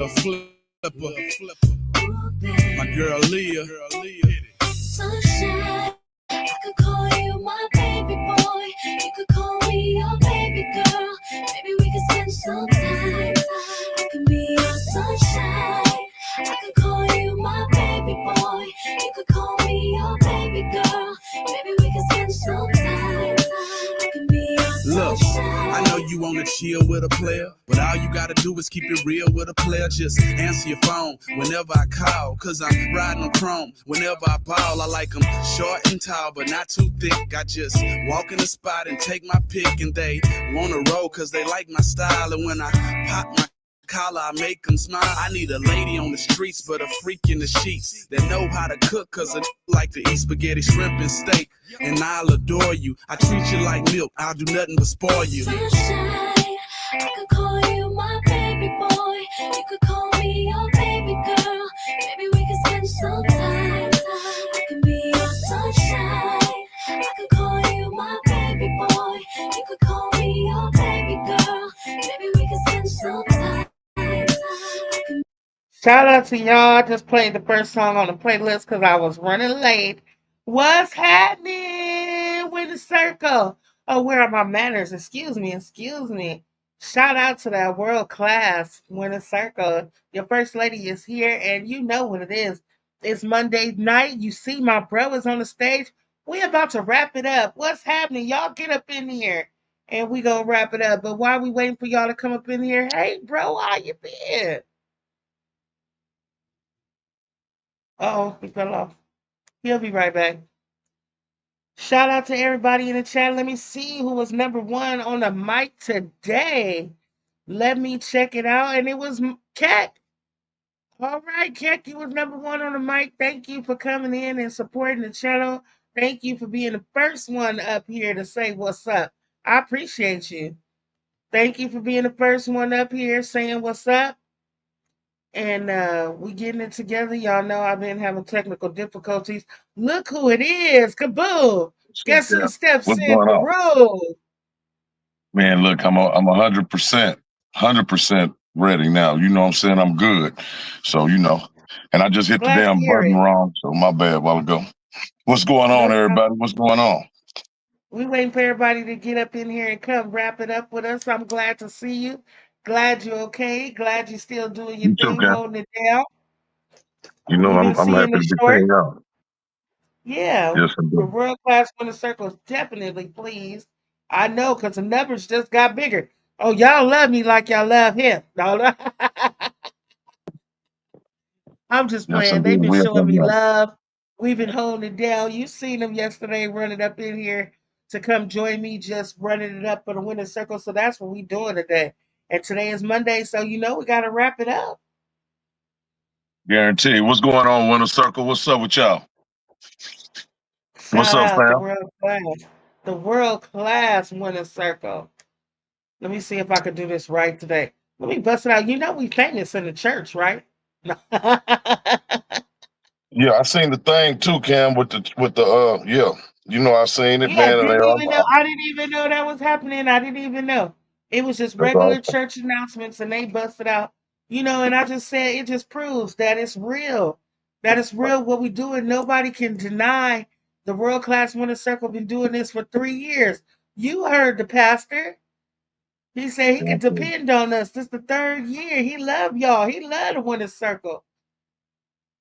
flipper. My girl Leah. Sunshine, I could call you my baby boy. You could call me your baby girl. Maybe we could spend some time. I could be your sunshine. I could call you my baby boy. You could call me your baby girl. Maybe we could spend some time. I could be your sunshine. Look, I know you wanna chill with a player, but all you gotta do is keep it real with a player. Just answer your phone whenever I call, cause I'm riding on chrome. Whenever I ball, I like them short and tall, but not too thick. I just walk in the spot and take my pick, and they wanna roll cause they like my style. And when I pop my collar, I make them smile. I need a lady on the streets, but a freak in the sheets that know how to cook, cause I like to eat spaghetti, shrimp, and steak. And I'll adore you. I treat you like milk, I'll do nothing but spoil you. Sunshine, I could call you my baby boy. You could call me your baby girl. Maybe we could spend some time. I can be your sunshine. I could call you my baby boy. You could call me your baby girl. Maybe we could spend some time. Shout out to y'all. Just played the first song on the playlist because I was running late. What's happening with the circle? Oh, where are my manners? Excuse me, excuse me. Shout out to that world class winner circle. Your first lady is here, and you know what it is. It's Monday night. You see my brothers on the stage. We about to wrap it up. What's happening? Y'all get up in here, and we gonna wrap it up. But while we waiting for y'all to come up in here, hey, bro, how you been? Uh-oh, he fell off. He'll be right back. Shout out to everybody in the chat. Let me see who was number one on the mic today. Let me check it out. And it was Cat. All right, Cat, you was number one on the mic. Thank you for coming in and supporting the channel. Thank you for being the first one up here to say what's up. I appreciate you. Thank you for being the first one up here saying what's up. And we getting it together. Y'all know I've been having technical difficulties. Look who it is. Kaboom. So, Guess who yeah. steps What's in going for on? Rose? Man, look, I'm 100% ready now. You know what I'm saying? I'm good. So, and I just hit the Glad to damn hear button it. wrong. So my bad a while ago. What's going on, No everybody? problem. What's going on? We waiting for everybody to get up in here and come wrap it up with us. I'm glad to see you. Glad you're okay. Glad you're still doing your You too, thing, Ken. holding it down. We've been I'm seeing happy the to be short. paying out. Yeah, Yes, I the do. world class winner circle is definitely pleased. I know because the numbers just got bigger. Oh, y'all love me like y'all love him. No, I'm just Yes, playing. indeed. They've been We have showing done me that. love. We've been holding it down. You seen them yesterday running up in here to come join me, just running it up for the winner circle. So that's what we doing today. And today is Monday, so you know we got to wrap it up. Guarantee. What's going on, Winter Circle? What's up with y'all? What's Shout up, out fam? the world class winner circle. Let me see if I can do this right today. Let me bust it out. You know we famous in the church, right? Yeah, I seen the thing too, Cam, with the yeah. I seen it, Yeah, man, and they didn't all even know. I didn't even know that was happening. I didn't even know. It was just that's regular awesome. church announcements and they busted out. And I just said it just proves that it's real. That it's real what we do, and nobody can deny the world class winner circle been doing this for 3 years. You heard the pastor. He said he could Guarantee. depend on us. This the third year. He love y'all. He love the winner circle.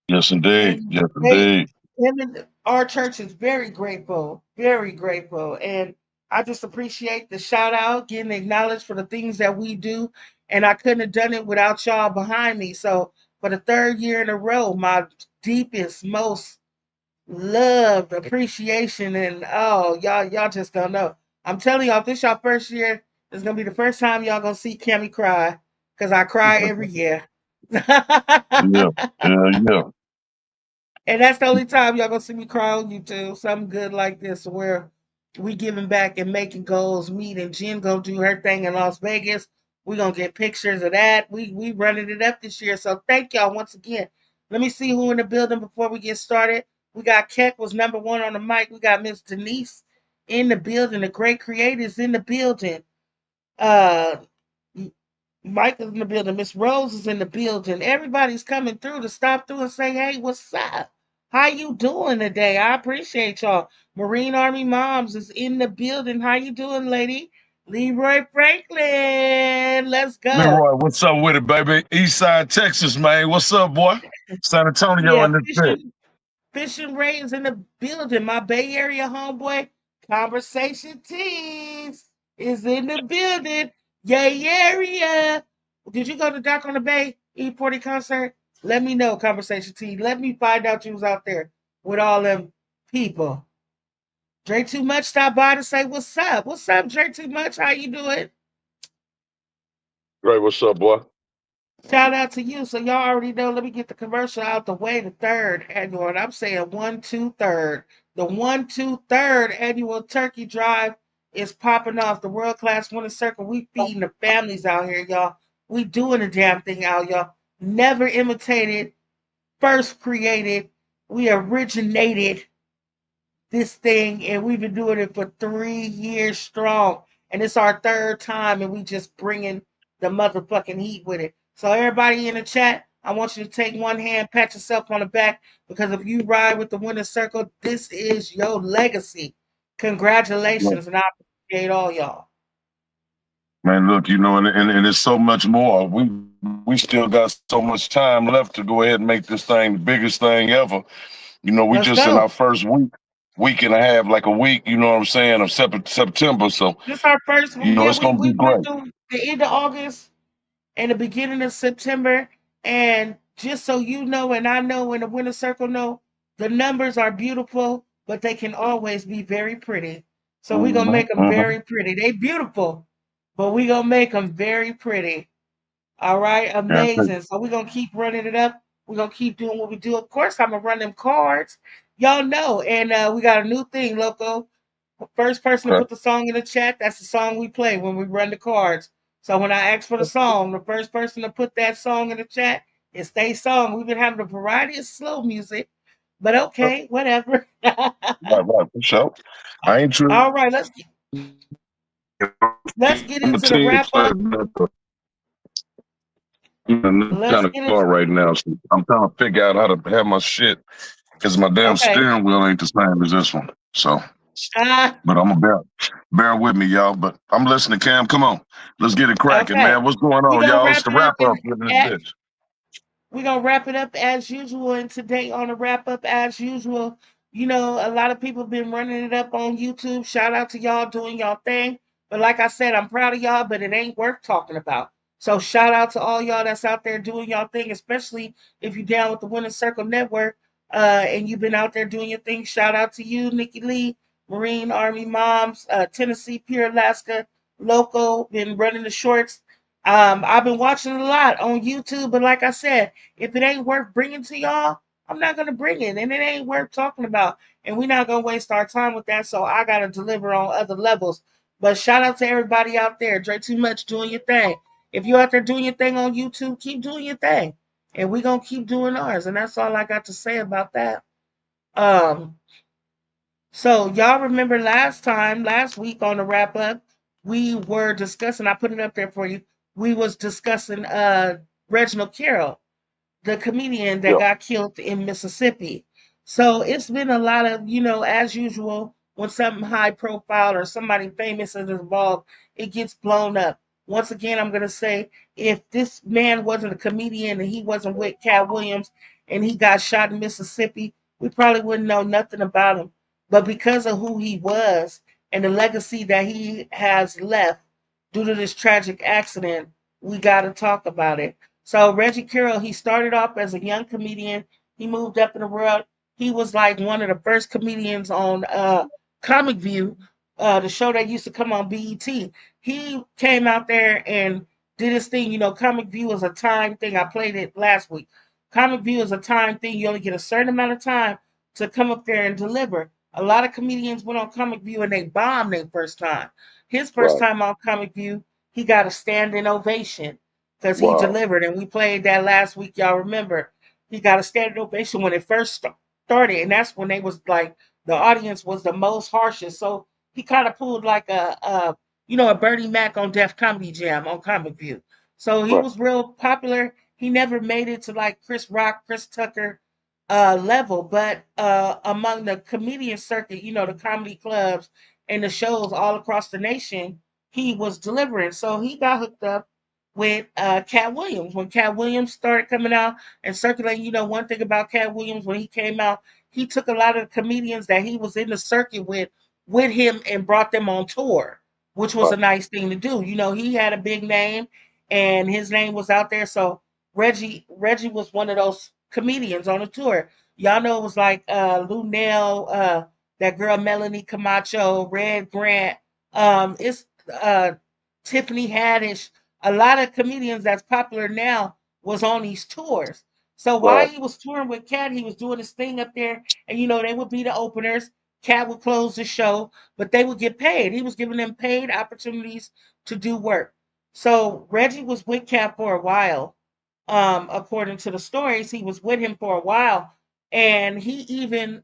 Yes, indeed. And Yes, they indeed. him and our church is very grateful. And I just appreciate the shout out, getting acknowledged for the things that we do. And I couldn't have done it without y'all behind me. So for the third year in a row, my deepest, most loved appreciation. And oh, y'all just don't know. I'm telling y'all, if this y'all first year, it's gonna be the first time y'all gonna see Cammy cry. Cause I cry every year. Yeah, yeah, yeah. And that's the only time y'all gonna see me cry on YouTube. Something good like this where we giving back and making goals meet, and Jen gonna do her thing in Las Vegas. We gonna get pictures of that. We running it up this year. So thank y'all once again. Let me see who in the building before we get started. We got Keck was number one on the mic. We got Miss Denise in the building. The great creators in the building. Uh Mike is in the building. Miss Rose is in the building. Everybody's coming through to stop through and say, "Hey, what's up? How you doing today?" I appreciate y'all. Marine Army Moms is in the building. How you doing, lady? Leroy Franklin. Let's go. Leroy, what's up with it, baby? Eastside Texas, man. What's up, boy? San Antonio Yeah, in this bit. Fishing Ray is in the building. My Bay Area homeboy, Conversation Tees, is in the building. Yay area. Did you go to Doc on the Bay E40 concert? Let me know, Conversation Tees. Let me find out you was out there with all them people. Drink Too Much stopped by to say what's up. What's up, Drink Too Much? How you doing? Great, what's up, boy? Shout out to you. So y'all already know. Let me get the commercial out the way. The third annual, and I'm saying 1-2-3rd. The 1-2-3rd annual turkey drive is popping off. The world class winner circle. We feeding the families out here, y'all. We doing the damn thing out, y'all. Never imitated, first created. We originated this thing, and we've been doing it for 3 years strong. And it's our third time, and we just bringing the motherfucking heat with it. So everybody in the chat, I want you to take one hand, pat yourself on the back, because if you ride with the winner's circle, this is your legacy. Congratulations, and I appreciate all y'all. Man, look, and it's so much more. We still got so much time left to go ahead and make this thing the biggest thing ever. We Let's just in our go. first week and a half, like a week, you know what I'm saying, of September. So, This is our first one. Yeah, it's gonna we be went great. through the end of August and the beginning of September. And just so you know, and I know, and the winner circle know, the numbers are beautiful, but they can always be very pretty. So we're gonna make them Mm-hmm. very pretty. They beautiful, but we're gonna make them very pretty. All right, Yeah, amazing. So we're gonna keep running it up. We're gonna keep doing what we do. Of course, I'm gonna run them cards. Y'all know, and we got a new thing, Loco. First person to okay. put the song in the chat, that's the song we play when we run the cards. So when I ask for the song, the first person to put that song in the chat, it's their song. We've been having a variety of slow music, but okay, whatever. Right, for sure. I ain't sure. All right, let's get I'm gonna into the tell you wrap up. I'm Let's kind of get car into right now. So I'm trying to figure out how to have my shit because my damn okay. steering wheel ain't the same as this one. So, Uh, but I'm gonna bear with me, y'all. But I'm listening, Cam. Come on, let's get it cracking, okay. man. What's going We on, gonna y'all? It's wrap the it up wrap in up with this at bitch. We're gonna wrap it up as usual. And today on the wrap up as usual, a lot of people been running it up on YouTube. Shout out to y'all doing y'all thing. But like I said, I'm proud of y'all, but it ain't worth talking about. So shout out to all y'all that's out there doing y'all thing, especially if you're down with the Winning Circle Network, and you've been out there doing your thing. Shout out to you, Nikki Lee, Marine Army Moms, Tennessee, Pure Alaska, Loco, been running the shorts. I've been watching a lot on YouTube, but like I said, if it ain't worth bringing to y'all, I'm not gonna bring it, and it ain't worth talking about, and we're not gonna waste our time with that. So I gotta deliver on other levels. But shout out to everybody out there. Drink Too Much doing your thing. If you're out there doing your thing on YouTube, keep doing your thing, and we're gonna keep doing ours. And that's all I got to say about that. Um, so y'all remember last week on the wrap up, we were discussing. I put it up there for you. We was discussing Reginald Carroll, the comedian that Yeah, got killed in Mississippi. So it's been a lot of, as usual, when something high profile or somebody famous is involved, it gets blown up. Once again, I'm going to say if this man wasn't a comedian and he wasn't with Cat Williams and he got shot in Mississippi, we probably wouldn't know nothing about him. But because of who he was and the legacy that he has left due to this tragic accident, we got to talk about it. So Reggie Carroll, he started off as a young comedian. He moved up in the world. He was like one of the first comedians on Comic View, the show that used to come on BET. He came out there and did his thing. Comic View is a time thing. I played it last week. Comic View is a time thing. You only get a certain amount of time to come up there and deliver. A lot of comedians went on Comic View and they bombed their first time. His first right. time on Comic View, he got a standing ovation because he Wow. delivered. And we played that last week. Y'all remember? He got a standing ovation when it first started, and that's when they was like the audience was the most harshest. So he kind of pulled like a Bernie Mac on Def Comedy Jam on Comic View. So he Right. was real popular. He never made it to like Chris Rock, Chris Tucker level, but among the comedian circuit, the comedy clubs and the shows all across the nation, he was delivering. So he got hooked up with Cat Williams. When Cat Williams started coming out and circulating, one thing about Cat Williams, when he came out, he took a lot of the comedians that he was in the circuit with him and brought them on tour, which was a Right. nice thing to do. He had a big name and his name was out there. So Reggie was one of those comedians on the tour. Y'all know it was like Lou Nell, that girl Melanie Camacho, Red Grant, it's uh Tiffany Haddish. A lot of comedians that's popular now was on these tours. So while Right. he was touring with Cat, he was doing his thing up there, and they would be the openers. Cat would close the show, but they would get paid. He was giving them paid opportunities to do work. So Reggie was with Cat for a while. According to the stories, he was with him for a while, and he even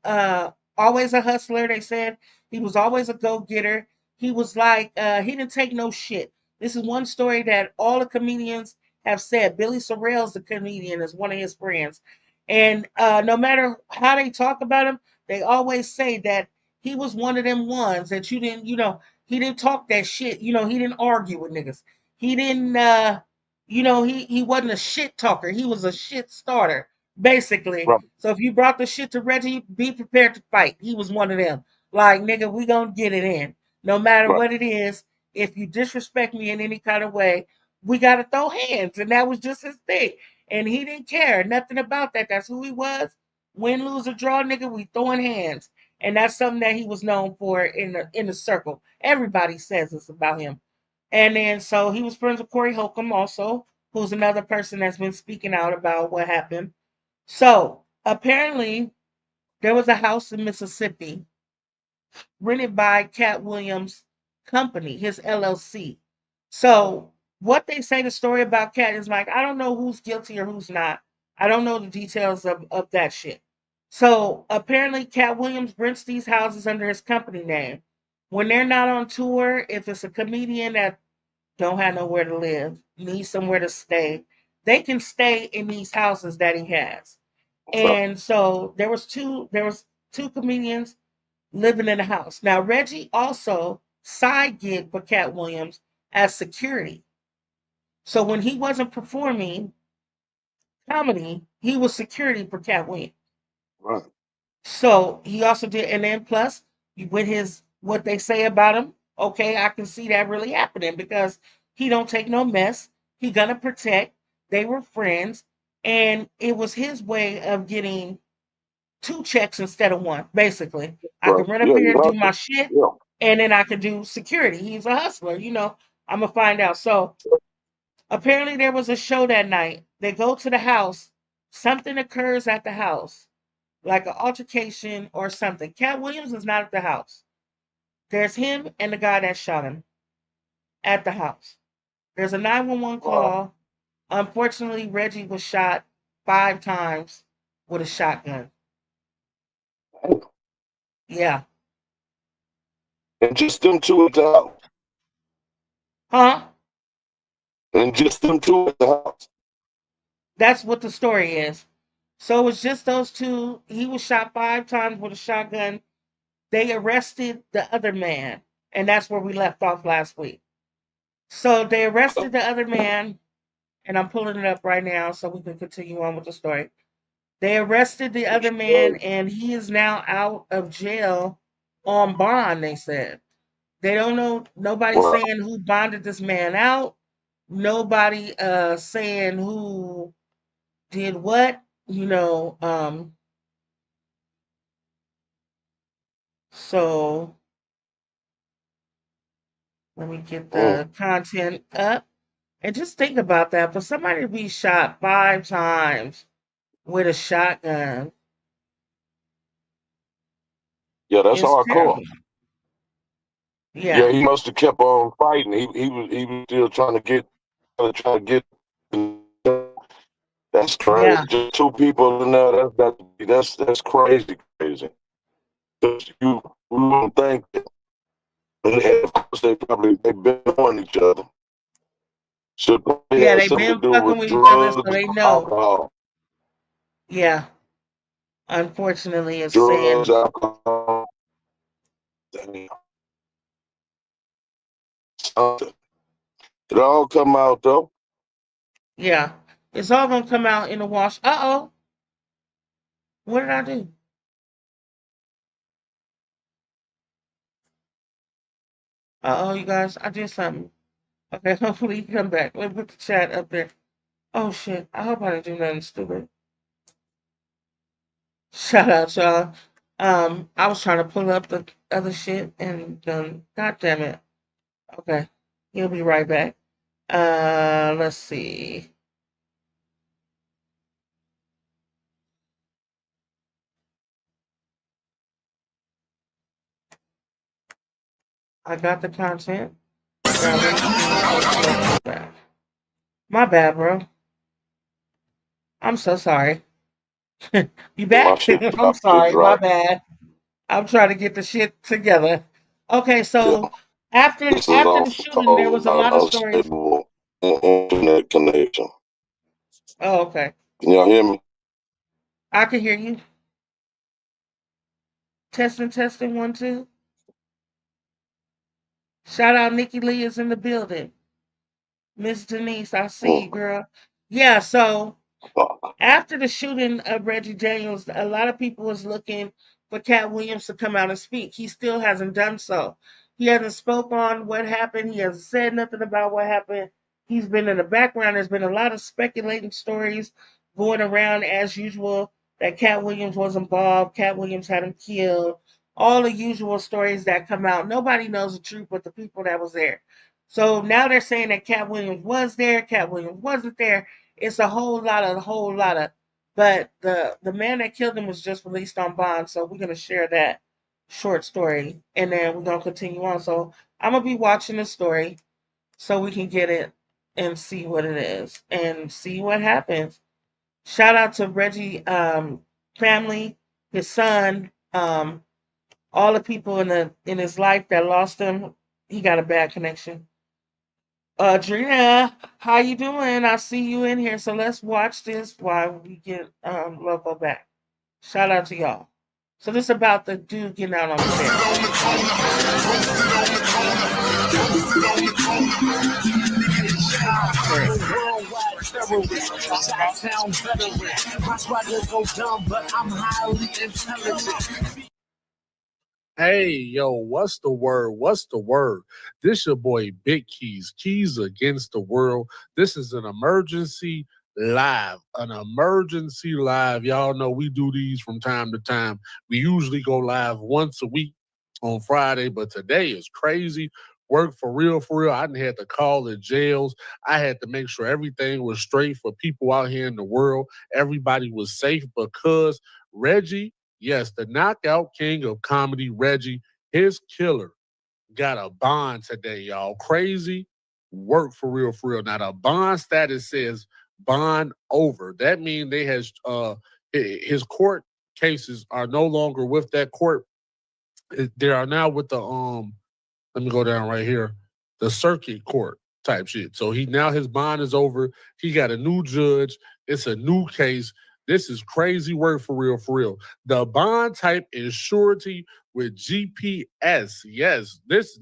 always a hustler. They said he was always a go getter. He was like he didn't take no shit. This is one story that all the comedians have said. Billy Sorrell's the comedian is one of his friends, and no matter how they talk about him, they always say that he was one of them ones that you didn't, he didn't talk that shit. He didn't argue with niggas. He didn't. He wasn't a shit talker. He was a shit starter, basically. Right. So if you brought the shit to Reggie, be prepared to fight. He was one of them. Like, nigga, we gonna get it in. No matter Right. what it is, if you disrespect me in any kind of way, we gotta throw hands. And that was just his thing. And he didn't care nothing about that. That's who he was. Win, lose, or draw, nigga, we throwing hands. And that's something that he was known for in the circle. Everybody says this about him. And then so he was friends with Corey Holcomb also, who's another person that's been speaking out about what happened. So apparently there was a house in Mississippi rented by Cat Williams' company, his LLC. So what they say the story about Cat is like, I don't know who's guilty or who's not. I don't know the details of that shit. So apparently Cat Williams rents these houses under his company name. When they're not on tour, if it's a comedian that don't have nowhere to live, need somewhere to stay, they can stay in these houses that he has. Right. And so there was two comedians living in the house. Now Reggie also side gig for Cat Williams as security. So when he wasn't performing comedy, he was security for Cat Williams. Right. So he also did, and then plus with his what they say about him, okay, I can see that really happening because he don't take no mess. He gonna protect. They were friends, and it was his way of getting two checks instead of one. Basically, I Right. could run up Yeah. here You and do my hustle. shit, Yeah. and then I could do security. He's a hustler, I'm gonna find out. So apparently, there was a show that night. They go to the house. Something occurs at the house like an altercation or something. Cat Williams is not at the house. There's him and the guy that shot him at the house. There's a 911 Wow. call. Unfortunately, Reggie was shot 5 times with a shotgun. Yeah. And just them two at the house. Huh? And just them two at the house. That's what the story is. So it was just those two. He was shot 5 times with a shotgun. They arrested the other man. And that's where we left off last week. So they arrested the other man, and I'm pulling it up right now so we can continue on with the story. They arrested the other man, and he is now out of jail on bond, they said. They don't know, nobody's Wow. saying who bonded this man out. Nobody saying who did what, so let me get Mm. the content up. And just think about that. For somebody to be shot 5 times with a shotgun Yeah, that's is hardcore. terrible. Yeah, Yeah, he must have kept on fighting. He was still trying to get. That's crazy. yeah, Just two people in there. That's crazy, crazy. 'Cause we wouldn't think that. And of course, they've been on each other. Should probably Yeah, have they something to been do fucking with with each other, so drugs, they know. alcohol, Yeah, unfortunately, it's drugs, saying, alcohol. Damn, something. It all come out though. yeah, it's all gonna come out in the wash. Uh-oh, what did I do? Uh-oh, you guys, I did something. Okay, hopefully you come back. Let me put the chat up there. Oh, shit, I hope I didn't do nothing stupid. Shout out, y'all. I was trying to pull up the other shit and God damn it. Okay, he'll be right back. Let's see. I got the content. Now let me see if he'll come back. My bad, bro. I'm so sorry. You My back? shit I'm dropped. It sorry. My dropped. bad. I'm trying to get the shit together. Okay, Yeah, so after this is after the off shooting, there because was of a our lot of stories. unstable internet connection. Oh, okay. Can y'all hear me? I can hear you. Testing, testing, one, two. Shout out Nikki Lee is in the building. Miss Denise, I see you, Mm. girl. Yeah, so Fuck. after the shooting of Reggie Daniels, a lot of people was looking for Cat Williams to come out and speak. He still hasn't done so. He hasn't spoke on what happened. He hasn't said nothing about what happened. He's been in the background. There's been a lot of speculating stories going around as usual that Cat Williams was involved. Cat Williams had him killed. All the usual stories that come out. Nobody knows the truth but the people that was there. So now they're saying that Cat Williams was there. Cat Williams wasn't there. It's a whole lot of. But the man that killed him was just released on bond, so we're gonna share that short story, and then we're gonna continue on. So I'm gonna be watching the story so we can get it and see what it is and see what happens. Shout out to Reggie family, his son, all the people in his life that lost him. He got a bad connection. Adrina, how you doing? I see you in here. So let's watch this while we get Loco back. Shout out to y'all. So this is about the dude getting out on the bed. Worldwide terrorist, Chi-town veteran. My swagger go dumb, but I'm highly intelligent. Hey, yo, what's the word? What's the word? This your boy Big Keys, Keys Against the World. This is an emergency live, an emergency live. Y'all know we do these from time to time. We usually go live once a week on Friday, but today is crazy. Work for real, for real. I didn't have to call the jails. I had to make sure everything was straight for people out here in the world. Everybody was safe because Reggie, yes, the knockout king of comedy, Reggie, his killer got a bond today, y'all. Crazy work for real, for real. Now the bond status says bond over. That means his court cases are no longer with that court. They are now with the let me go down right here. The circuit court type shit. So he now his bond is over. He got a new judge. It's a new case. This is crazy work for real, for real. The bond type is surety with GPS. Yes, this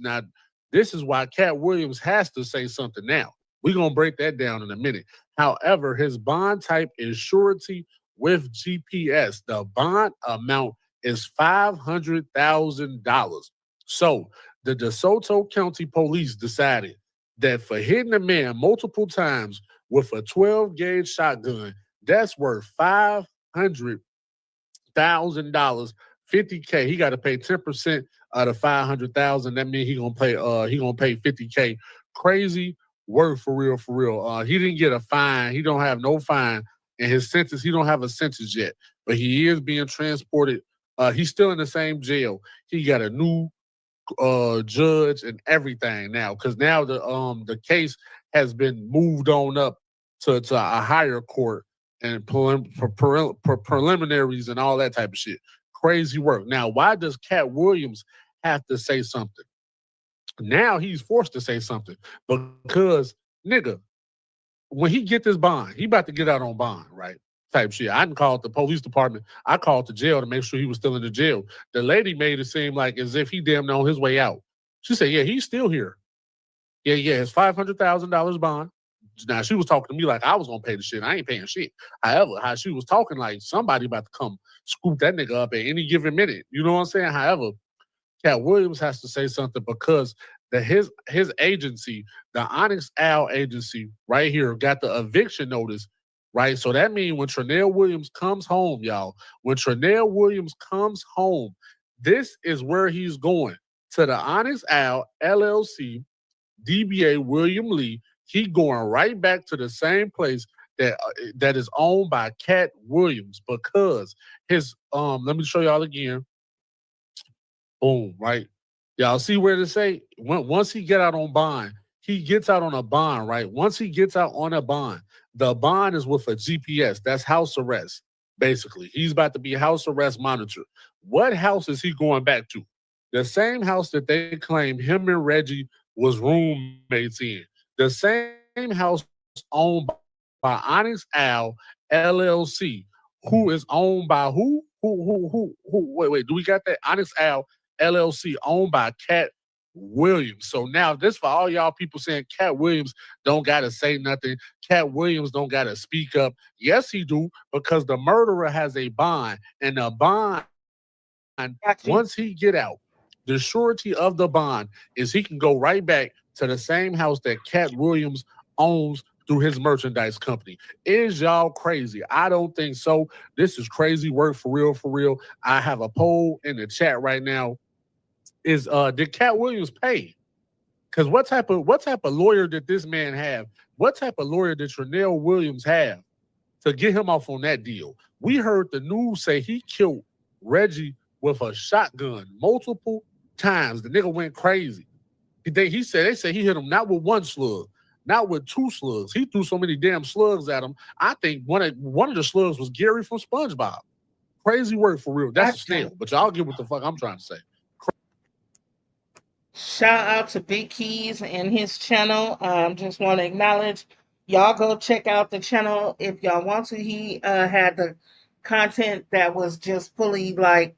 is why Cat Williams has to say something now. We're gonna break that down in a minute. However, his bond type is surety with GPS. The bond amount is $500,000. So the DeSoto County Police decided that for hitting a man multiple times with a 12 gauge shotgun, that's worth $500,000, 50K. He got to pay 10% of the 500,000. That means he gonna pay 50K. Crazy work for real, for real. He didn't get a fine. He don't have no fine. And his sentence, he don't have a sentence yet, but he is being transported. He's still in the same jail. He got a new judge and everything now because now the case has been moved on up to a higher court and preliminaries and all that type of shit. Crazy work. Now, why does Cat Williams have to say something? Now he's forced to say something because nigga, when he get this bond, he about to get out on bond, right? Type shit. I didn't call the police department. I called the jail to make sure he was still in the jail. The lady made it seem like as if he damn near on his way out. She said, "Yeah, he's still here. Yeah, yeah, his $500,000 bond." Now she was talking to me like I was gonna pay the shit. I ain't paying shit. However, how she was talking like somebody about to come scoop that nigga up at any given minute. You know what I'm saying? However, Cat Williams has to say something because his agency, the Onyx Owl agency, right here, got the eviction notice, right? So that means when Trinell Williams comes home, y'all, when Trinell Williams comes home, this is where he's going to the Onyx Owl LLC, DBA William Lee. He going right back to the same place that is owned by Cat Williams because his let me show y'all again. Boom, right? Y'all see where to say once he get out on bond, he gets out on a bond, right? Once he gets out on a bond, the bond is with a GPS. That's house arrest, basically. He's about to be house arrest monitored. What house is he going back to? The same house that they claim him and Reggie was roommates in. The same house owned by Onyx Owl LLC, who is owned by who? Who? Wait. Do we got that? Onyx Owl LLC, owned by Cat Williams. So now this for all y'all people saying Cat Williams don't gotta say nothing. Cat Williams don't gotta speak up. Yes, he do, because the murderer has a bond, and the bond, once he Got get you. out, the surety of the bond is he can go right back to the same house that Cat Williams owns through his merchandise company. Is y'all crazy? I don't think so. This is crazy work for real, for real. I have a poll in the chat right now. Is did Cat Williams pay? Because what type of lawyer did this man have? What type of lawyer did Trinell Williams have to get him off on that deal? We heard the news say he killed Reggie with a shotgun multiple times. The nigga went crazy. They said he hit him not with one slug, not with two slugs. He threw so many damn slugs at him. I think one of the slugs was Gary from SpongeBob. Crazy work for real. That's a Gotcha. snail, but y'all get what the fuck I'm trying to say. Shout out to Big Keys and his channel. Just want to acknowledge y'all go check out the channel if y'all want to. He had the content that was just fully like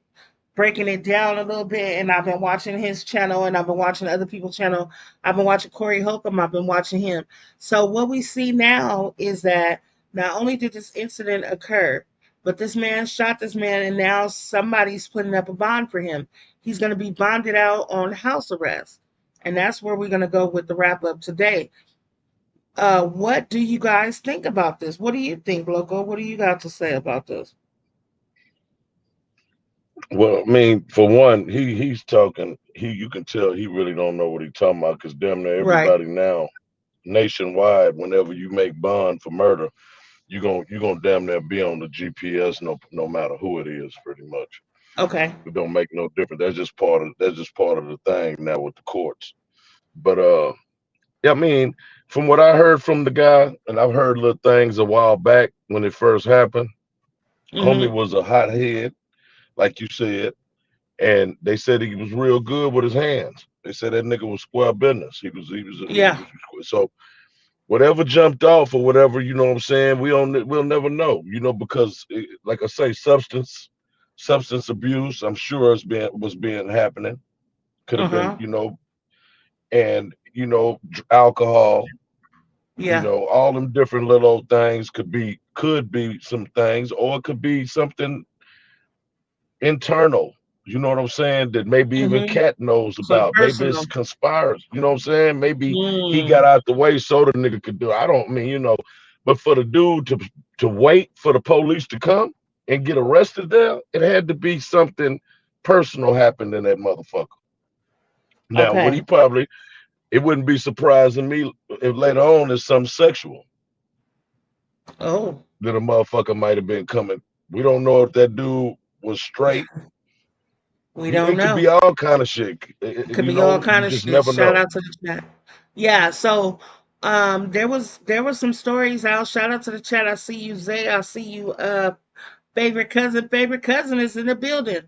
breaking it down a little bit, and I've been watching his channel and I've been watching other people's channel. I've been watching Corey Holcomb, I've been watching him. So what we see now is that not only did this incident occur, but this man shot this man, and now somebody's putting up a bond for him. He's going to be bonded out on house arrest. And that's where we're going to go with the wrap up today. What do you guys think about this? What do you think, Loco? What do you got to say about this? Well, I mean, for one, he's talking. You can tell he really don't know what he's talking about because damn near Right. everybody now, nationwide, whenever you make bond for murder, you gonna damn near be on the GPS, no matter who it is, pretty much. Okay. It don't make no difference. That's just part of the thing now with the courts. But yeah, I mean, from what I heard from the guy, and I've heard little things a while back when it first happened. Homie Mm-hmm. was a hothead, like you said, and they said he was real good with his hands. They said that nigga was square business. He Yeah. was so whatever jumped off or whatever, you know what I'm saying? We'll never know, because like I say, substance abuse, I'm sure was being happening. Could have been, Uh-huh. and alcohol, Yeah. all them different little old things could be some things, or it could be something internal. You know what I'm saying? That maybe even Mm-hmm. Cat knows Some about. Maybe it's personal. conspires. You know what I'm saying? Maybe he got Mm. out the way so the nigga could do it. I don't mean, but for the dude to wait for the police to come and get arrested there, it had to be something personal happened in that motherfucker. Now, what he Okay. probably it wouldn't be surprising me if later on is something sexual Oh, that a motherfucker might have been coming. We don't know if that dude was straight. we don't It could know. be all kind of shit. It could be all You kind of just shit. never Shout know. out to the chat. Yeah, so there was some stories out. Shout out to the chat. I see you, Zay. I see you, favorite cousin. Favorite cousin is in the building.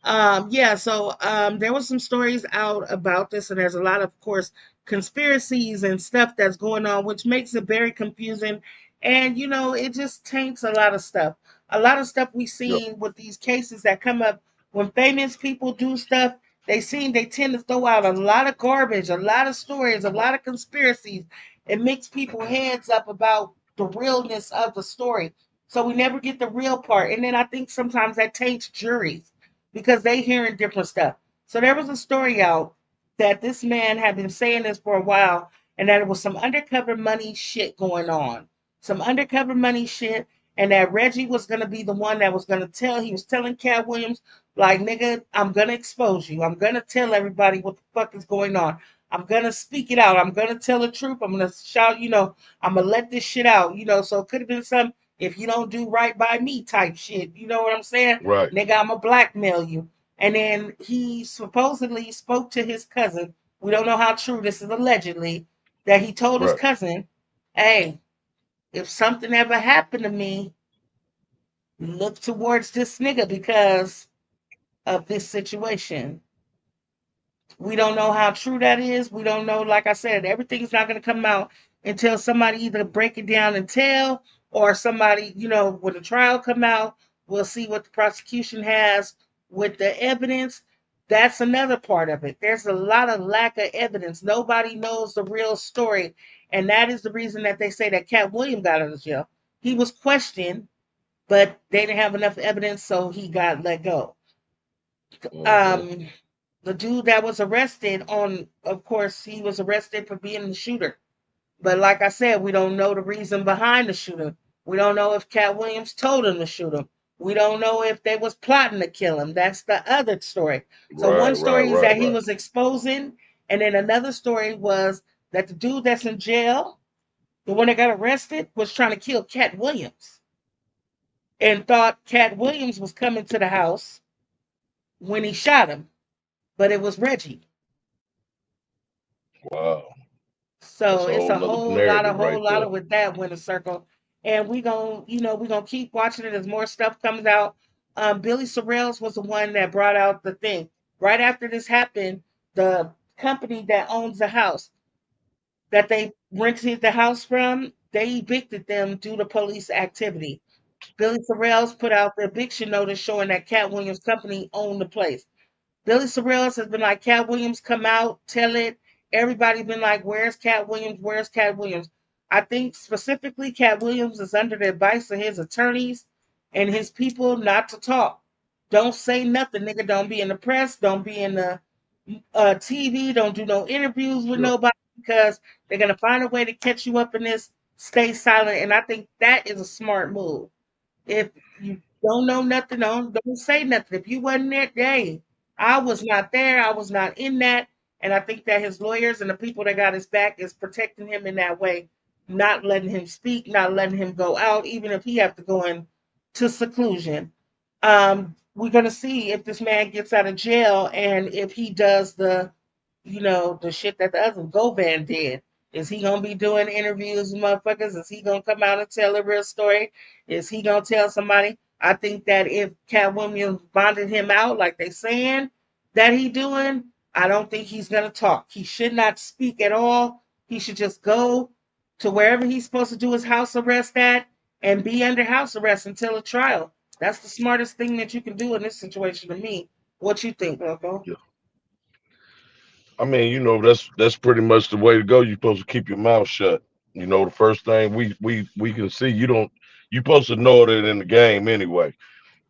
Yeah, so there was some stories out about this, and there's a lot of course, conspiracies and stuff that's going on, which makes it very confusing. And, it just taints a lot of stuff. A lot of stuff we Yep. seen with these cases that come up when famous people do stuff, they tend to throw out a lot of garbage, a lot of stories, a lot of conspiracies. It makes people heads up about the realness of the story. So we never get the real part. And then I think sometimes that taints juries because they hearing different stuff. So there was a story out that this man had been saying this for a while, and that it was some undercover money shit going on. Some undercover money shit, and that Reggie was gonna be the one that was gonna he was telling Cat Williams, like, nigga, I'm gonna expose you. I'm gonna tell everybody what the fuck is going on. I'm gonna speak it out. I'm gonna tell the truth. I'm gonna shout, I'm gonna let this shit out, so it could have been some if you don't do right by me type shit. You know what I'm saying? Right. Nigga, I'm gonna blackmail you. And then he supposedly spoke to his cousin. We don't know how true this is, allegedly, that he told his Right. cousin, hey, if something ever happened to me, look towards this nigga because of this situation. We don't know how true that is. We don't know, like I said, everything's not going to come out until somebody either break it down and tell, or somebody, when the trial come out, we'll see what the prosecution has with the evidence. That's another part of it. There's a lot of lack of evidence. Nobody knows the real story. And that is the reason that they say that Cat William got out of jail. He was questioned, but they didn't have enough evidence, so he got let go. Mm-hmm. um the dude that was arrested on, of course, he was arrested for being the shooter. But like I said, we don't know the reason behind the shooting. We don't know if Cat Williams told him to shoot him. We don't know if they was plotting to kill him. That's the other story. So Right. one Right. story is Right. that he Right. was exposing, and then another story was that the dude that's in jail, the one that got arrested, was trying to kill Cat Williams and thought Cat Williams was coming to the house when he shot him, but it was Reggie. Wow. So That's a it's whole a nother whole narrative right lot there. of with that winner circle. And we gonna keep watching it as more stuff comes out. Billy Sorrells was the one that brought out the thing. Right after this happened, the company that owns the house that they rented the house from, they evicted them due to police activity. Billy Sorrells put out the eviction notice showing that Cat Williams Company owned the place. Billy Sorrells has been like, Cat Williams, come out, tell it. Everybody's been like, where's Cat Williams? Where's Cat Williams? I think specifically Cat Williams is under the advice of his attorneys and his people not to talk. Don't say nothing, nigga. Don't be in the press. Don't be in the TV. Don't do no interviews with Yep. nobody because they're going to find a way to catch you up in this. Stay silent. And I think that is a smart move. If you don't know nothing, don't say nothing. If you wasn't there, hey, I was not there. I was not in that. And I think that his lawyers and the people that got his back is protecting him in that way, not letting him speak, not letting him go out, even if he have to go into seclusion. We're gonna see if this man gets out of jail and if he does the shit that the other Govan did. Is he gonna be doing interviews with motherfuckers? Is he gonna come out and tell a real story? Is he gonna tell somebody? I think that if Cat Williams bonded him out like they saying that he doing, I don't think he's gonna talk. He should not speak at all. He should just go to wherever he's supposed to do his house arrest at and be under house arrest until a trial. That's the smartest thing that you can do in this situation to me. What you think, Loco? Yeah. I mean, that's pretty much the way to go. You're supposed to keep your mouth shut. The first thing we can see, you're supposed to know it in the game anyway.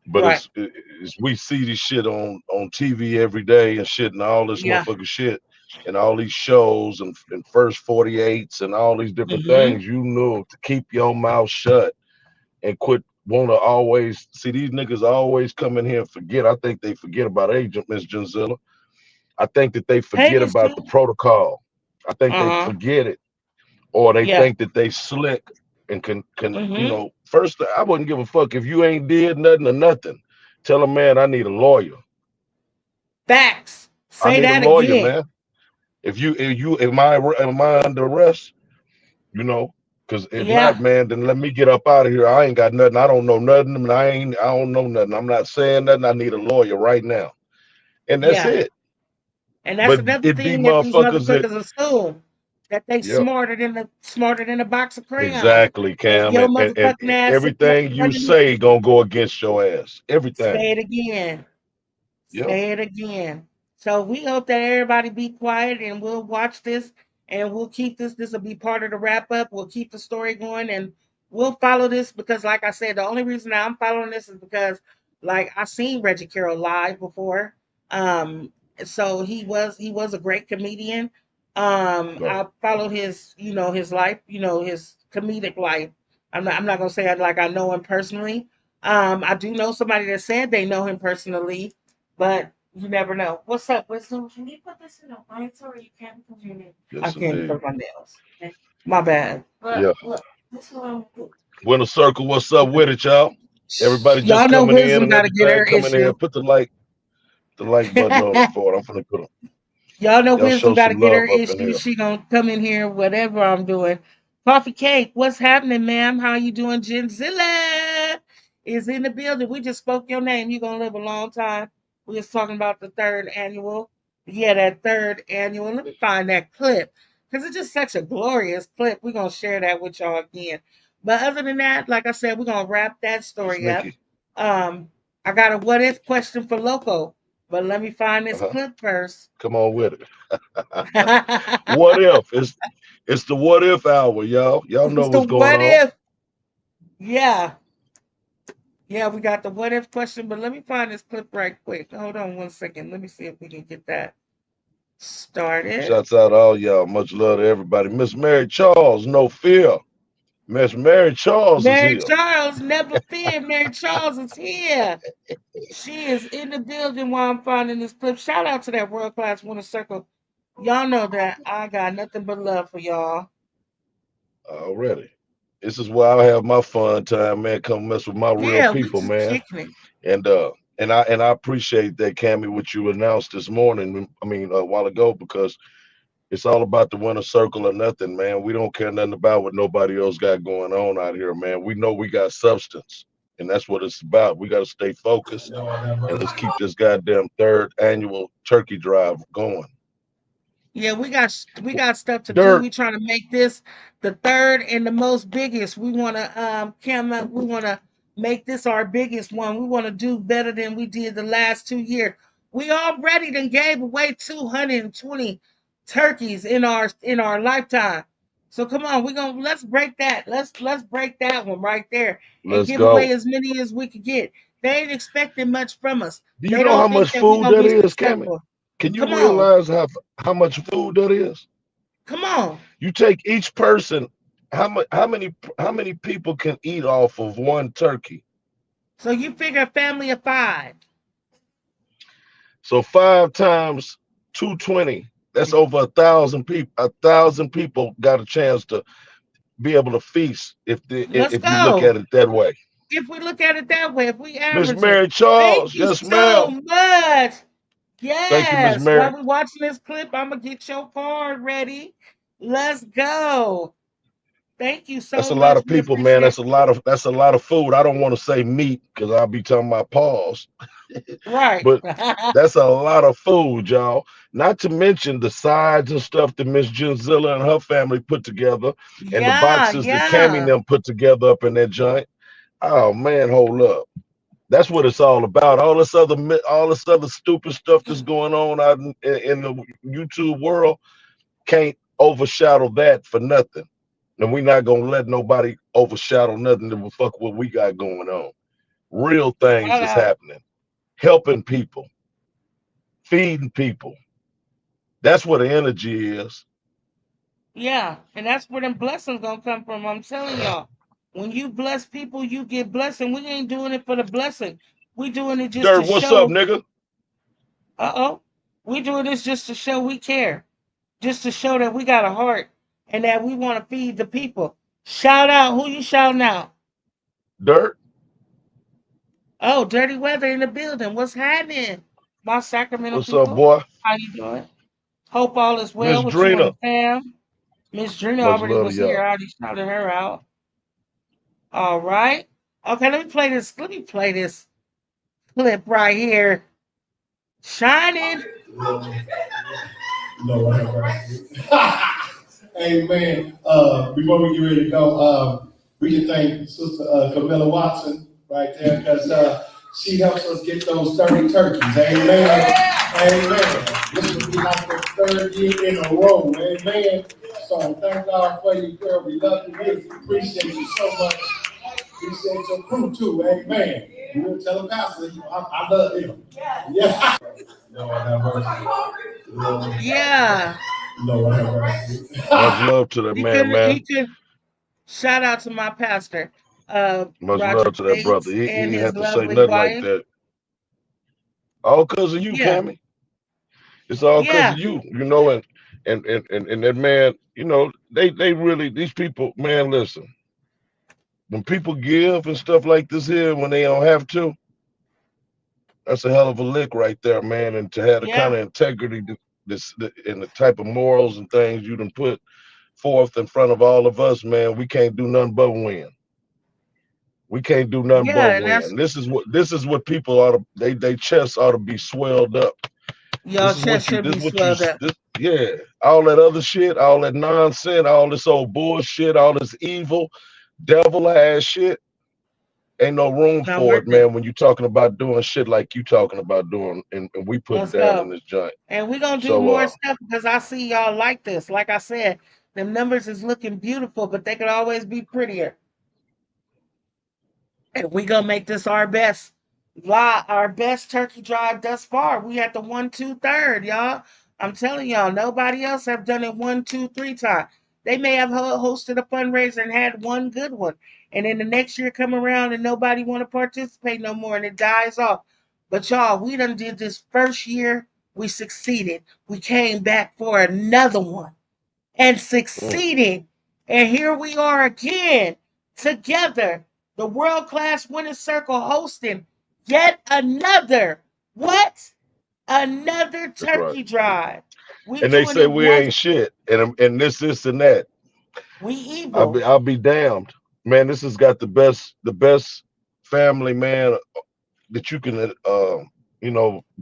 But Right. it's we see this shit on TV every day and shit and all this Yeah. motherfucking shit and all these shows and first 48s and all these different Mm-hmm. things. You know to keep your mouth shut and quit want to always see these niggas always come in here and forget. I think they forget about Agent Miss Janzilla. I think that they Hey, forget Miss about the June. protocol. I think they Uh-huh. forget it, or they Yeah. think that they slick and can Mm-hmm. First, I wouldn't give a fuck if you ain't did nothing or nothing. Tell a man I need a lawyer. Facts. I Say need a that lawyer, again. man. If you am I under arrest? You know, because if not, Yeah. man, then let me get up out of here. I ain't got nothing. I don't know nothing. And I don't know nothing. I'm not saying nothing. I need a lawyer right now, and that's Yeah. it. And that's But another it be thing that these motherfuckers that, motherfuckers assume that they yep, smarter than a box of crayons. exactly, And Cam. your And motherfucking ass sitting there everything you running. say gonna go against your ass. Everything. Say it again. Yep. Say it again. So we hope that everybody be quiet and we'll watch this and we'll keep this. This will be part of the wrap up. We'll keep the story going and we'll follow this because, like I said, the only reason I'm following this is because, like, I seen Reggie Carroll live before. Um, so he was a great comedian. Right. I followed his, his life, his comedic life. I'm not gonna say like I know him personally. I do know somebody that said they know him personally, but you never know. What's up, Wisdom? Can you put this in a lighter or you can't put it in? I Yes, can't because indeed. of my nails. Okay. My bad. Yeah. But look, this is what I'm gonna Winter Circle, what's up with it, y'all? Everybody do. just Y'all know coming in Wisdom and got to get everything. her Come in here, issue. put the like button on it for it. I'm finna put Y'all know y'all Wisdom show got to some get her love up in issue. here. She gonna come in here, whatever I'm doing. Coffee cake, what's happening, ma'am? How you doing? Genzilla is in the building. We just spoke your name. You gonna live a long time. We was talking about the third annual. Yeah, that third annual. Let me find that clip because it's just such a glorious clip. We're gonna share that with y'all again. But other than that, like I said, we're gonna wrap that It's story up. Nikki. I got a what if question for Loco, but let me find this Uh-huh. clip first. Come on with it. What if? It's the what if hour, y'all. Y'all know So what's going what on. if? Yeah, yeah, we got the what if question, but let me find this clip right quick. Hold on one second. Let me see if we can get that started. Shouts out to all y'all. Much love to everybody. Miss Mary Charles, no fear. Miss Mary Charles is Mary here. Charles, never fear. Mary Charles is here. She is in the building while I'm finding this clip. Shout out to that world class winner circle. Y'all know that I got nothing but love for y'all. Already. This is where I have my fun time, man. Come mess with my real Yeah, we people, just man. kicking it. And I appreciate that, Cammy, what you announced this morning. I mean, a while ago, because it's all about the winner circle or nothing, man. We don't care nothing about what nobody else got going on out here, man. We know we got substance, and that's what it's about. We got to stay focused, and let's keep this goddamn third annual turkey drive going. Yeah, we got stuff to do. Dirt, We trying to make this the third and the most biggest. We want to come up. We want to make this our biggest one. We want to do better than we did the last 2 years. We already done gave away 220 turkeys in our lifetime. So come on, let's break that. Let's break that one right there and let's give away go. as many as we could get. They ain't expecting much from us. Do you They know how don't think much that we're food gonna that be is, Cammy? successful. Can you Come on, realize how much food that is? come on. You take each person. How many people can eat off of one turkey? So you figure a family of five. So 5 times 220. That's over 1,000 people. 1,000 people got a chance to be able to feast Let's if you look at go. it that way. If we look at it that way, if we Miss average it. Mary Thank Charles, you yes, so ma'am. much. Thank you, Miss Yes. Mary. While we're watching this clip, I'm gonna get your card ready. Let's go. Thank you That's so a lot much. of We people, man. appreciate That's a lot of food. I don't want to say meat because I'll be talking about paws, right. but that's a lot of food, y'all. Not to mention the sides and stuff that Miss Genzilla and her family put together, and the Yeah, boxes that Cammy and yeah. them put together up in that joint. Oh man, hold up. That's what it's all about. All this other stupid stuff that's going on out in the YouTube world can't overshadow that for nothing. And we're not gonna let nobody overshadow nothing that will fuck what we got going on. Real things Shout is out. happening. Helping people, feeding people. That's where the energy is. Yeah, and that's where them blessings gonna come from. I'm telling y'all. When you bless people, you get blessing. We ain't doing it for the blessing. We doing it just Dirt, to what's up, show. nigga? Uh-oh. We doing this just to show we care. Just to show that we got a heart and that we want to feed the people. Shout out. Who you shouting out? Dirt, Oh, Dirty Weather in the building. What's happening? My Sacramento what's up, people. boy? How you doing? Hope all is Miss well with you and Drina, the fam. Miss Drina much already love to was here. y'all. I already shouted her out. All right. Okay, let me play this. Let me play this clip right here. Shining. Lord have mercy. Amen. Before we get ready to go, we can thank Sister Camilla Watson right there because she helps us get those 30 turkeys. Amen. Amen. This will be like the third year in a row. Amen. So thank God for you, girl. We love you. We appreciate you so much. Appreciate your crew too. Amen. You will tell the pastor, I love him. Yeah. Lord have mercy. Lord, Yeah. Lord have mercy. Much love to that He man, could he man. could shout out to my pastor, Much Roger love to that brother. Bates He and didn't his have to say lovely nothing like wife. that. All because of you, Yeah, Cammy. It's all because yeah, of you, and that man, they really, these people, man, listen, when people give and stuff like this here when they don't have to, that's a hell of a lick right there, man. And to have the kind yeah, of integrity and the type of morals and things you done put forth in front of all of us, man, we can't do nothing but win. We can't do nothing yeah, but and that's win. This is what people ought to, they chests ought to be swelled up. your chest should This be is what you swelled up. this, yeah. All that other shit, all that nonsense, all this old bullshit, all this evil, devil ass shit. Ain't no room Not for worth it, it. man, when you talking about doing shit like you talking about doing and we putting Let's down in go. this joint. And we're gonna do So more stuff because I see y'all like this. Like I said, the numbers is looking beautiful, but they could always be prettier. And we gonna make this our best turkey drive thus far. We had the 1, 2, 3, y'all. I'm telling y'all, nobody else have done it 1, 2, 3 times. They may have hosted a fundraiser and had one good one, and then the next year come around and nobody want to participate no more, and it dies off. But y'all, we done did this first year. We succeeded. We came back for another one and mm, succeeded. And here we are again together, the world class winner circle hosting yet another what? Another that's right. turkey drive. We And they doing say it we once. ain't shit. And this and that. We I'll be evil. I'll be damned. Man, this has got the best family, man, that you can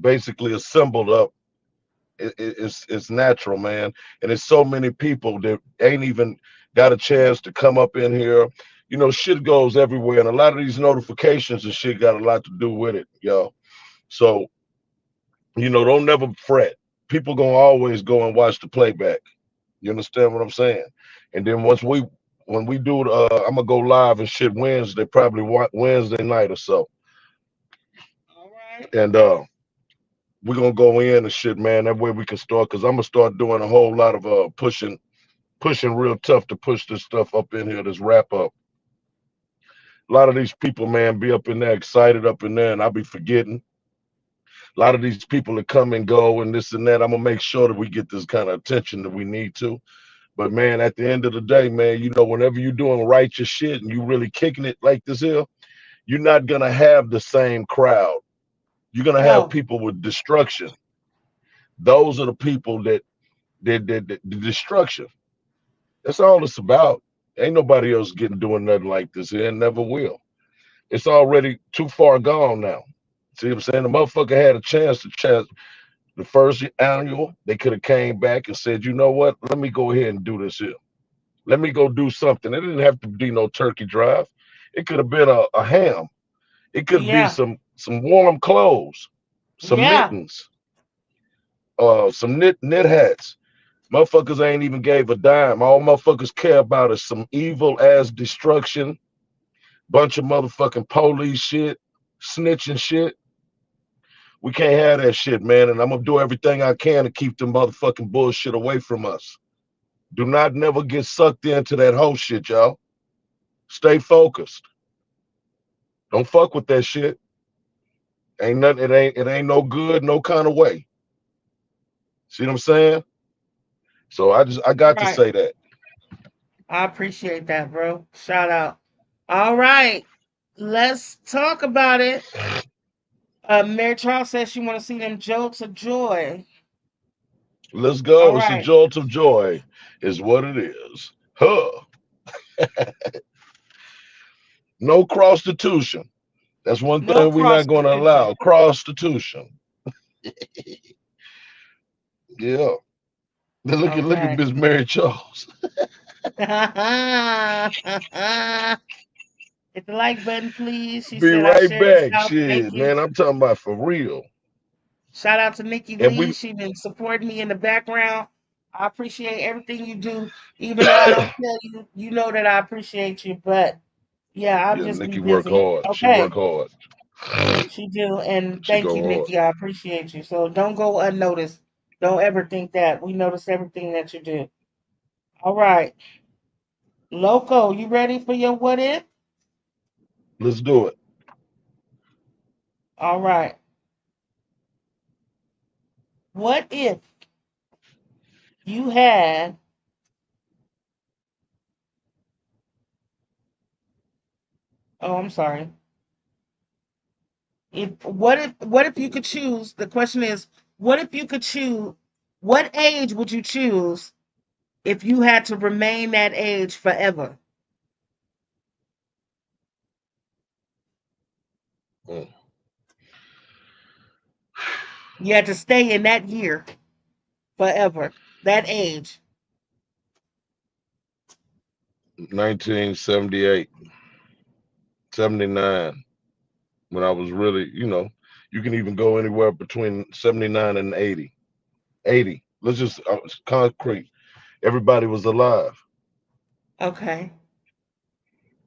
basically assembled up. It's natural, man. And it's so many people that ain't even got a chance to come up in here. Shit goes everywhere, and a lot of these notifications and shit got a lot to do with it, yo. So, don't never fret. People gonna always go and watch the playback. You understand what I'm saying? And then when we do, I'm gonna go live and shit Wednesday, probably Wednesday night or so, All right. and we're gonna go in and shit, man. That way we can start, cause I'm gonna start doing a whole lot of pushing real tough to push this stuff up in here, this wrap up. A lot of these people, man, be up in there excited up in there, and I'll be forgetting. A lot of these people that come and go and this and that. I'm gonna make sure that we get this kind of attention that we need to. But man, at the end of the day, man, whenever you're doing righteous shit and you really kicking it like this here, you're not gonna have the same crowd. You're gonna have No. people with destruction. Those are the people that the destruction. That's all it's about. Ain't nobody else getting doing nothing like this here and never will. It's already too far gone now. See what I'm saying? The motherfucker had a chance the first annual. They could have came back and said, you know what? Let me go ahead and do this here. Let me go do something. It didn't have to be no turkey drive. It could have been a ham. It could be Yeah. some warm clothes, some Yeah. mittens, some knit hats. Motherfuckers ain't even gave a dime. All motherfuckers care about is some evil ass destruction, bunch of motherfucking police shit, snitching shit. We can't have that shit, man. And I'm gonna do everything I can to keep the motherfucking bullshit away from us. Do not never get sucked into that whole shit, y'all. Stay focused. Don't fuck with that shit. Ain't nothing. It ain't no good, no kind of way. See what I'm saying? So I got to Right. say that. I appreciate that, bro. Shout out. All right. Let's talk about it. Mary Charles says she want to see them jolts of joy. Let's All go. It's a right. jolt of joy, is what it is. Huh. No prostitution. That's one No thing we're not going to prostitution. allow. Prostitution. Yeah. Then look at Okay. Miss Mary Charles. Hit the like button, please. She Be said I right shared this back. out. Thank Shit, you. man. I'm talking about for real. Shout out to Nikki And Lee. we She been supporting me in the background. I appreciate everything you do. Even though I don't tell you, you know that I appreciate you. But yeah, I'll yeah, just be Nikki work busy. hard. She Okay. work hard. She do. And She thank you, go hard. Nikki. I appreciate you. So don't go unnoticed. Don't ever think that. We notice everything that you do. All right. Loco, you ready for your what if? Let's do it. All right. What if you had, oh, I'm sorry. What if you could choose? The question is, what if you could choose, what age would you choose if you had to remain that age forever? Mm. You had to stay in that year forever. That age. 1978, 79. When I was really, you can even go anywhere between 79 and 80. 80. Let's just it's concrete. Everybody was alive. Okay.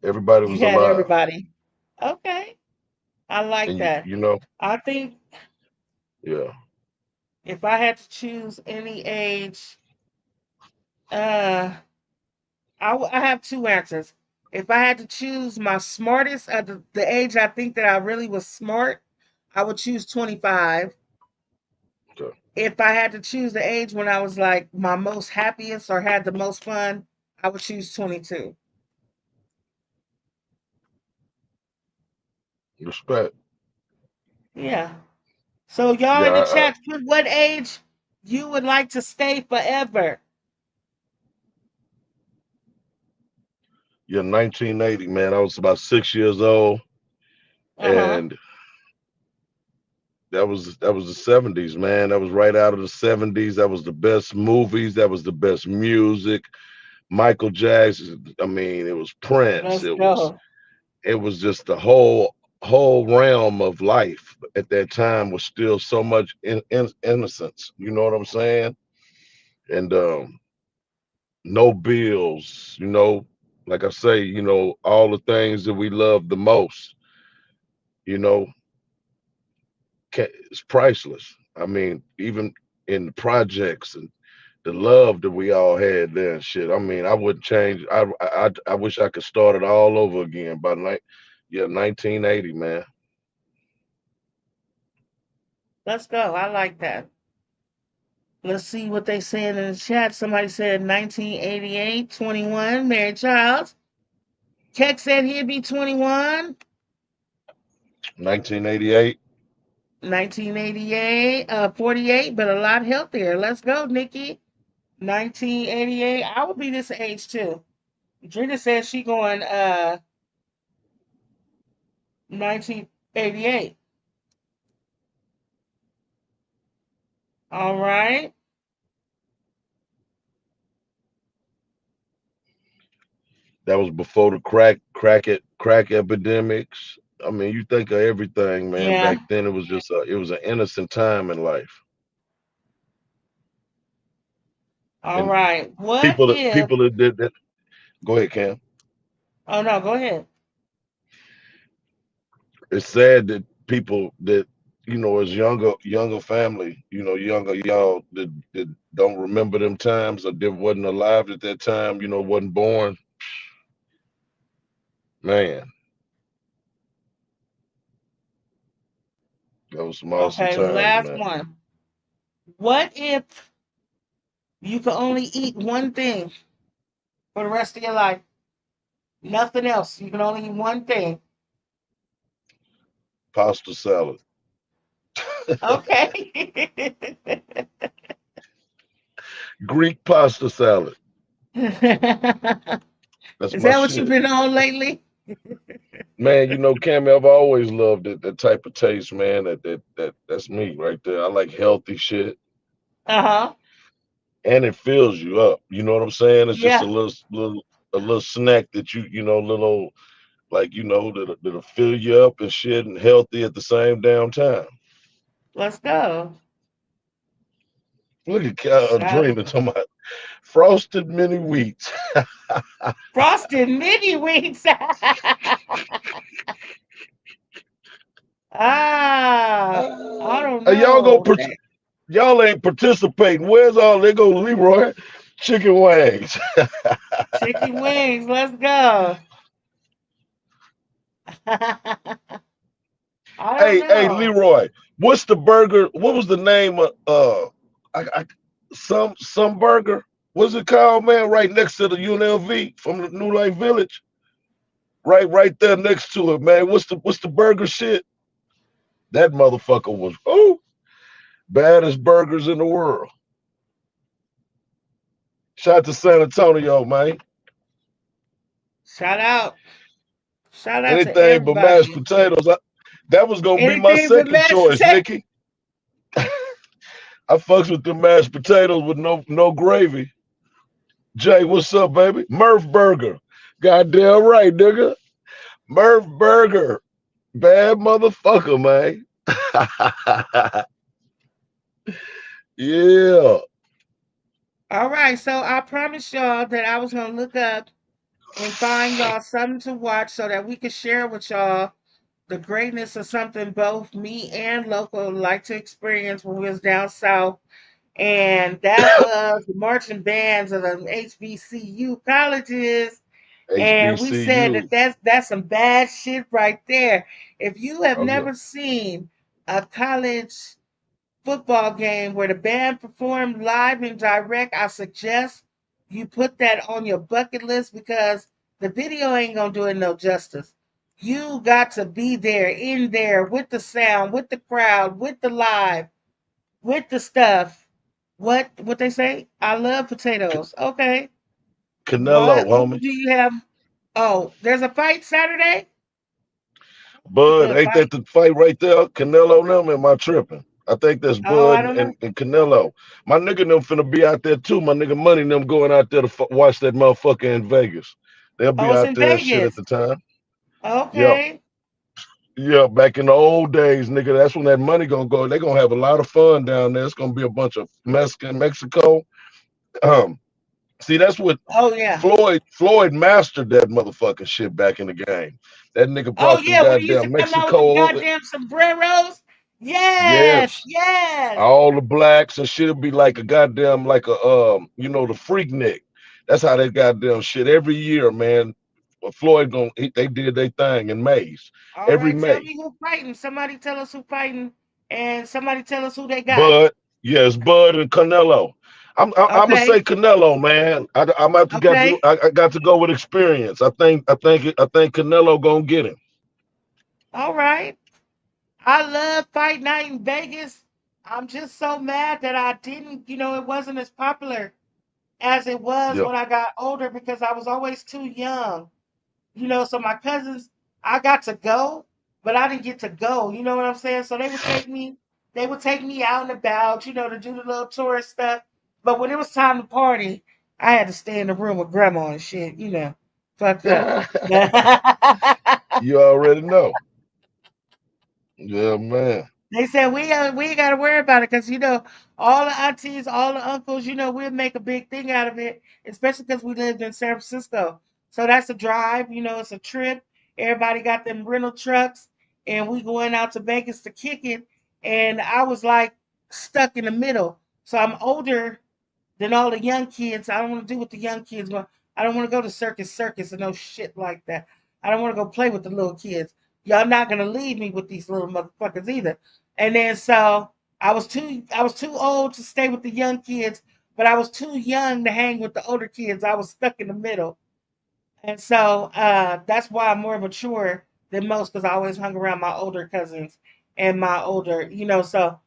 Everybody You was had alive. everybody. Okay. I like And you, that. you know, I think yeah. if I had to choose any age, uh, I have two answers. If I had to choose my smartest at the age I think that I really was smart, I would choose 25. Okay. If I had to choose the age when I was like my most happiest or had the most fun, I would choose 22. Respect. Yeah. So y'all Yeah, in the chat, put what age you would like to stay forever. yeah, 1980, man. I was about 6 years old, Uh-huh. and that was the 70s, man. That was right out of the 70s. That was the best movies. That was the best music. Michael Jackson. I mean, it was Prince. Let's It was go. it was just the whole realm of life at that time was still so much innocence. You know what I'm saying? And no bills. Like I say, all the things that we love the most. You know, it's priceless. I mean, even in the projects and the love that we all had there and shit. I mean, I wouldn't change. I wish I could start it all over again. By yeah, 1980, man. Let's go. I like that. Let's see what they said in the chat. Somebody said 1988, 21, married child. Keck said he'd be 21. 1988. 1988, 48, but a lot healthier. Let's go, Nikki. 1988. I would be this age too. Drina says she going 1988. All right. That was before the crack epidemics. I mean, you think of everything, man. Yeah. Back then, it was an innocent time in life, All and right. What people that if? people that did that. Go ahead, Cam. Oh no, go ahead. It's sad that people that as younger family, younger y'all that don't remember them times or that wasn't alive at that time, wasn't born. Man, that was some awesome Okay, times, last man. one. What if you could only eat one thing for the rest of your life? Nothing else. You can only eat one thing. Pasta salad, Okay. Greek pasta salad. Is That's my that what you've shit. been on lately? Man, Cammy, I've always loved that type of taste, man. That's me right there. I like healthy shit, Uh-huh. and it fills you up. You know what I'm saying? It's just Yeah, a little snack that little like that'll fill you up and shit, and healthy at the same damn time. let's go. Look at Shout. Drina talking about frosted mini wheats. Frosted mini wings. Ah, I don't Y'all know. y'all ain't participating. Where's all they go, Leroy? Chicken wings. Chicken wings, let's go. I don't Hey, know. Leroy, what's the burger? What was the name of some burger? What's it called, man? Right next to the UNLV from the New Life Village. Right there next to it, man. What's the burger shit? That motherfucker was baddest burgers in the world. Shout out to San Antonio, man. Shout out. Shout out to Anything but mashed everybody. potatoes. That was gonna be my Anything but second mashed choice, potatoes. Nikki. I fucks with the mashed potatoes with no gravy. Jay, what's up, baby? Murph Burger. Goddamn right, nigga. Murph Burger. Bad motherfucker, man. Yeah. All right, so I promised y'all that I was gonna look up and find y'all something to watch so that we could share with y'all the greatness of something both me and local like to experience when we was down south. And that was the marching bands of the HBCU colleges. And we said that HBCU. that's some bad shit right there. If you have Oh yeah. never seen a college football game where the band performed live and direct, I suggest you put that on your bucket list because the video ain't gonna do it no justice. You got to be there, in there, with the sound, with the crowd, with the live, with the stuff. What they say? I love C- potatoes. Okay. Canelo, What homie. do you have? Oh, there's a fight Saturday? Bud, Good ain't that fight. the fight right there? Canelo and them, am I tripping? I think that's Oh, Bud I and, don't know. and, Canelo. My nigga them finna be out there too. My nigga Money and them going out there to watch that motherfucker in Vegas. They'll be Oh, it's out in there and shit at Vegas. the time. Yep. Okay. Yeah, back in the old days, nigga, that's when that money gonna go. They gonna have a lot of fun down there. It's gonna be a bunch of Mexico. Um, See, that's what Oh yeah. Floyd mastered that motherfucking shit back in the game. That nigga Oh brought them yeah, when he used to goddamn come out with them Mexico. goddamn sombreros. Yes, Yes, yes. all the blacks and shit'll be like a goddamn like a the freak Nick. That's how they goddamn shit every year, man. Floyd they did their thing in Mays All every right, tell May. me who fighting. Somebody tell us who fighting, and somebody tell us who they got. Bud, yes, Bud and Canelo. I'm gonna Okay, say Canelo, man. I'm have to got to okay, I got to go with experience. I think Canelo gonna get him. all right. I love Fight Night in Vegas. I'm just so mad that I didn't, it wasn't as popular as it was Yeah. when I got older because I was always too young. So my cousins, I got to go, but I didn't get to go. You know what I'm saying? So they would take me out and about, to do the little tourist stuff. But when it was time to party, I had to stay in the room with grandma and shit, fucked up. You already know. Yeah, man. They said we ain't got to worry about it because all the aunties, all the uncles, we'll make a big thing out of it, especially because we lived in San Francisco. So that's a drive, it's a trip. Everybody got them rental trucks, and we going out to Vegas to kick it. And I was like stuck in the middle. So I'm older than all the young kids. I don't want to do what the young kids want. I don't want to go to circus and no shit like that. I don't want to go play with the little kids. Y'all not gonna leave me with these little motherfuckers either. And then so I was too old to stay with the young kids, but I was too young to hang with the older kids. I was stuck in the middle. And so that's why I'm more mature than most because I always hung around my older cousins and my older, so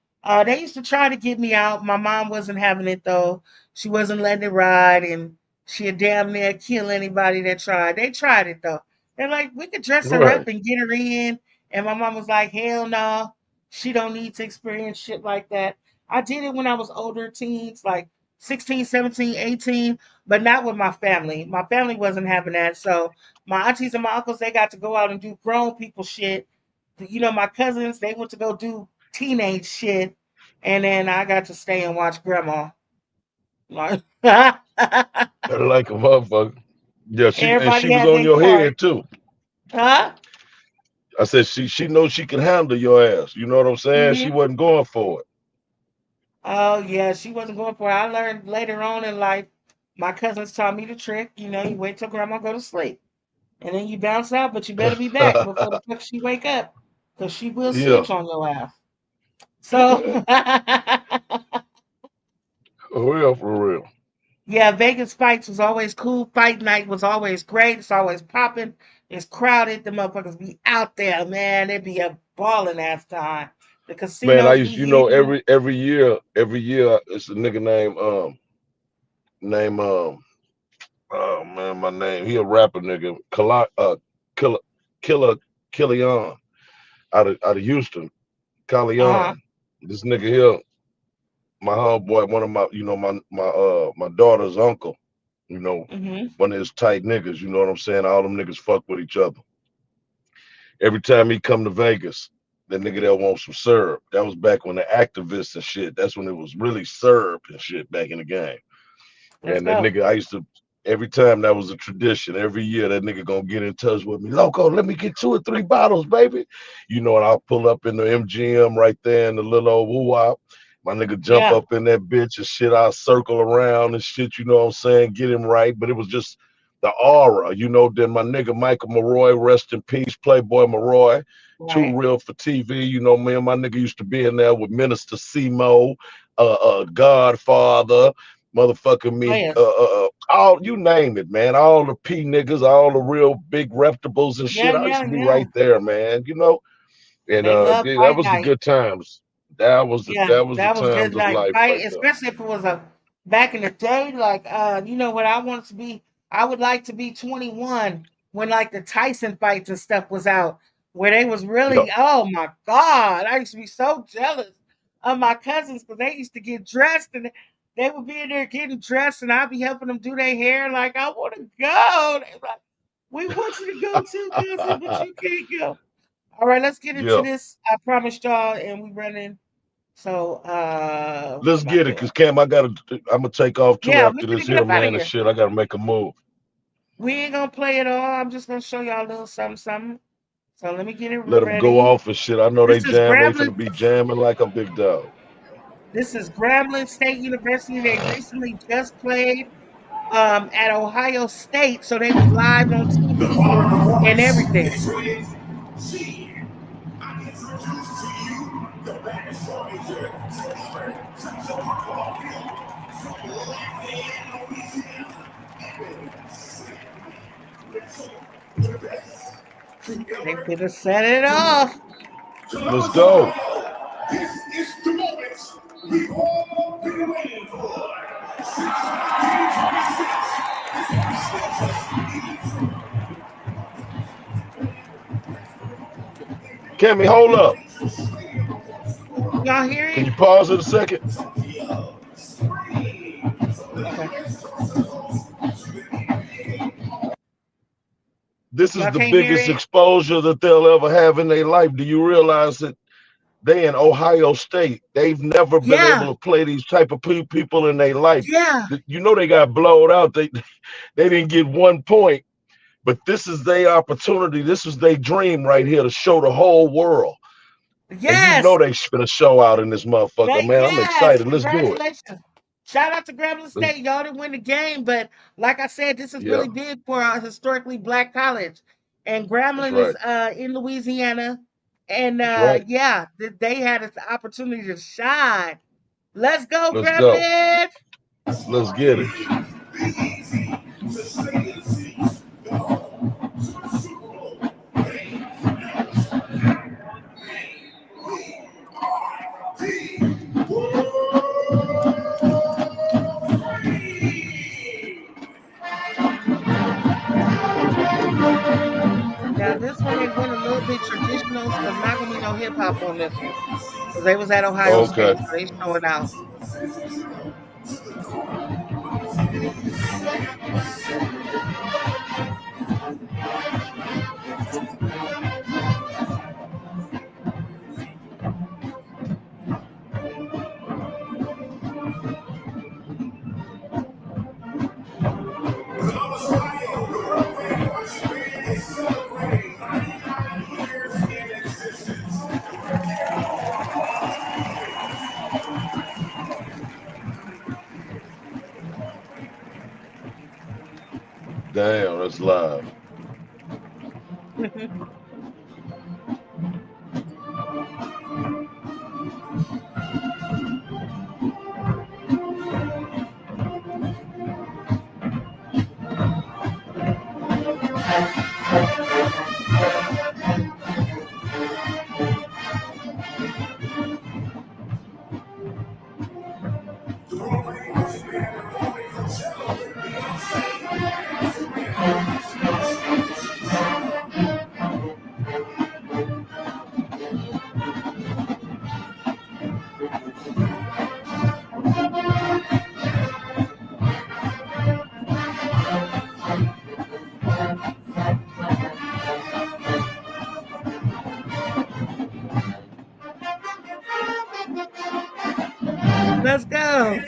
they used to try to get me out. My mom wasn't having it though. She wasn't letting it ride and she'd damn near kill anybody that tried. They tried it though. They're like, we could dress her Right. up and get her in. And my mom was like, hell no, she don't need to experience shit like that. I did it when I was older teens, like 16, 17, 18, but not with my family. My family wasn't having that. So my aunties and my uncles, they got to go out and do grown people shit. You know, my cousins, they went to go do teenage shit. And then I got to stay and watch grandma. Like, Like a motherfucker. Yeah, she everybody was had on their your part. head too. Huh? I said she knows she can handle your ass. You know what I'm saying? She Hmm. wasn't going for it. Oh yeah, she wasn't going for it. I learned later on in life. My cousins taught me the trick. You know, you wait till grandma go to sleep, and then you bounce out, but you better be back before the fuck she wake up, cause she will Yeah. snitch on your ass. So For real, for real. yeah, Vegas fights was always cool. Fight night was always great. It's always popping. It's crowded. The motherfuckers be out there, man. It be a balling ass time. The Man, I casinos be used, hitting. every year it's a nigga named oh man, my name. He a rapper nigga. Killer Killer Killian out of Houston. Uh huh. Callion. This nigga here, my homeboy, one of my, my daughter's uncle, you know, Hmm. one of his tight niggas, you know what I'm saying? All them niggas fuck with each other. Every time he come to Vegas, that nigga there want some syrup. That was back when the activists and shit, that's when it was really syrup and shit back in the game. Let's And that go. nigga, I used to, every time that was a tradition, every year that nigga gonna get in touch with me. Loco, let me get 2 or 3 bottles, baby. You know, and I'll pull up in the MGM right there in the little old woo-wop. My nigga jump Yeah. up in that bitch and shit. I'll circle around and shit, you know what I'm saying? Get him right. But it was just the aura, you know. Then my nigga Michael Maroy, rest in peace, Playboy Maroy, too Right. real for TV. You know, me and my nigga used to be in there with Minister Simo, Godfather, motherfucking Oh me, yes. all you name it, man. All the P niggas, all the real big reputables and Yeah, shit. I used yeah, to be yeah. right there, man. You know, and They love yeah, that fight was the night. good times. That was the Yeah, that was the that was good times of night. life Fight, right there. especially if it was a back in the day, like you know what I wanted to be? I would like to be 21 when like the Tyson fights and stuff was out, where they was Yeah. really, oh my God. I used to be so jealous of my cousins because they used to get dressed and they would be in there getting dressed and I'd be helping them do their hair. Like, I want to go. They like, we want you to go too, cousin, but you can't go. All right, let's get into Yeah. this. I promised y'all, and we running. So, what Let's am I get it, doing? cause Cam, I'm gonna take off too Yeah, we after finna this get here, up out of man. And here. shit, I gotta make a move. We ain't gonna play it all. I'm just gonna show y'all a little something, something. So let me get it Let them go ready. off and shit. I know This they is jam. They Grambling. finna be jamming like a big dog. This is Grambling State University. They recently just played at Ohio State, so they was live on The TV following and performance everything. is rated G. I introduce to you the baddest shorty here. The best. They finna set it off. To Let's those who go. don't know, this is the moment we've all been waiting for. Since 1926, Cammy, hold up. Y'all hear Can it? you pause it a second? Okay. This is Y'all the can't hear biggest it? exposure that they'll ever have in their life. Do you realize that they in Ohio State? They've never been Yeah. able to play these type of people in their life. Yeah. You know they got blowed out. They didn't get 1 point, but this is their opportunity. This is their dream right here to show the whole world. And you know Yes. they spit a show out in this motherfucker, man. I'm Yes, excited. Let's do it. congratulations. Shout out to Grambling Let's, State. Y'all didn't win the game, but like I said, this is yeah, really big for a historically black college. And that's Grambling is right. in Louisiana. And That's right. yeah, they had an opportunity to shine. Let's go, Let's go. Grambling. Let's get it. hop on this one because they was at Ohio Okay. State, so they showing out. Damn, that's live. Let's go.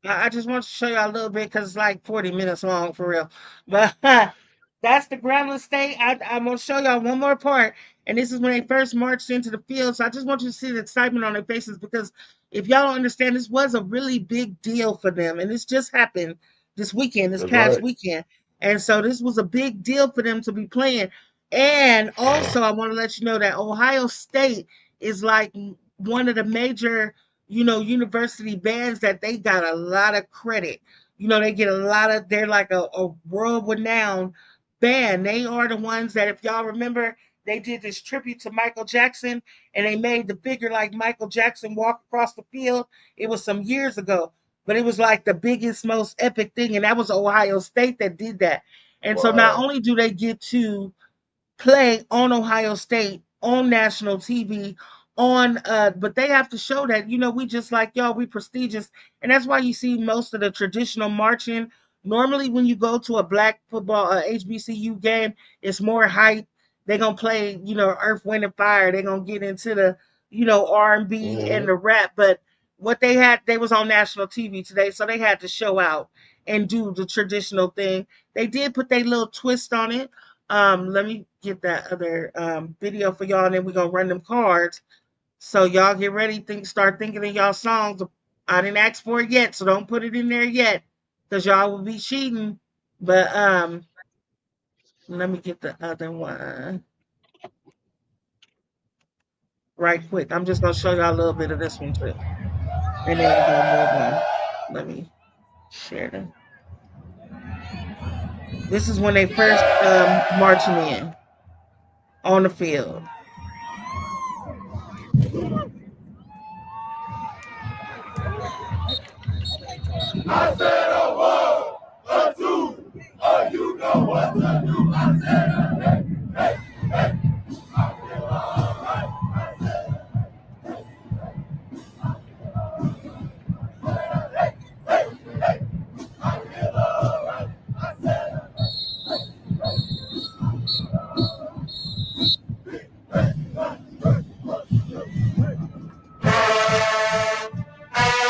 I just want to show y'all a little bit because it's like 40 minutes long for real. But that's the Grambling State. I'm going to show y'all one more part. And this is when they first marched into the field. So I just want you to see the excitement on their faces because if y'all don't understand, this was a really big deal for them. And this just happened this weekend, this That's past right. weekend. And so this was a big deal for them to be playing. And also, I want to let you know that Ohio State is like one of the major university bands that they got a lot of credit. They get a lot of, they're like a world renowned band. They are the ones that, if y'all remember, they did this tribute to Michael Jackson and they made the figure like Michael Jackson walk across the field. It was some years ago, but it was like the biggest, most epic thing. And that was Ohio State that did that. And so not Wow. only do they get to play on Ohio State on national TV but they have to show that we just like y'all, we prestigious. And that's why you see most of the traditional marching. Normally when you go to a black football HBCU game, it's more hype. They're going to play, Earth Wind and Fire. They're going to get into the R&B and Hmm. the rap, but what they was on national TV today, so they had to show out and do the traditional thing. They did put their little twist on it. Let me get that other video for y'all, and then we're gonna run them cards. So y'all get ready, start thinking of y'all songs. I didn't ask for it yet, so don't put it in there yet, because y'all will be cheating. But let me get the other one right quick. I'm just gonna show y'all a little bit of this one too, and then we're gonna move on. Let me share them. This is when they first marching in on the field.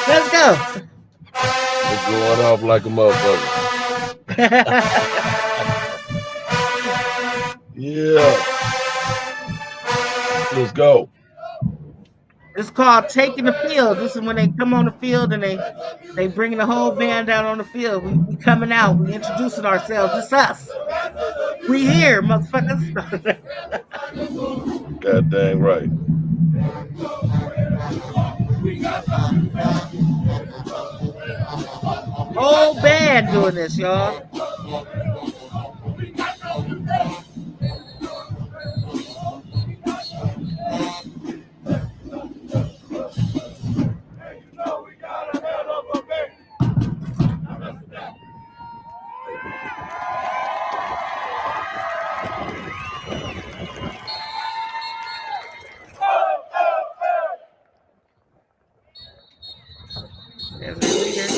Let's go. They're going off like a motherfucker. Yeah. Let's go. It's called Taking the Field. This is when they come on the field and they bring the whole band out on the field. We coming out. We introducing ourselves. It's us. We here, motherfuckers. God dang right. Whole band doing this, y'all. There's our leader.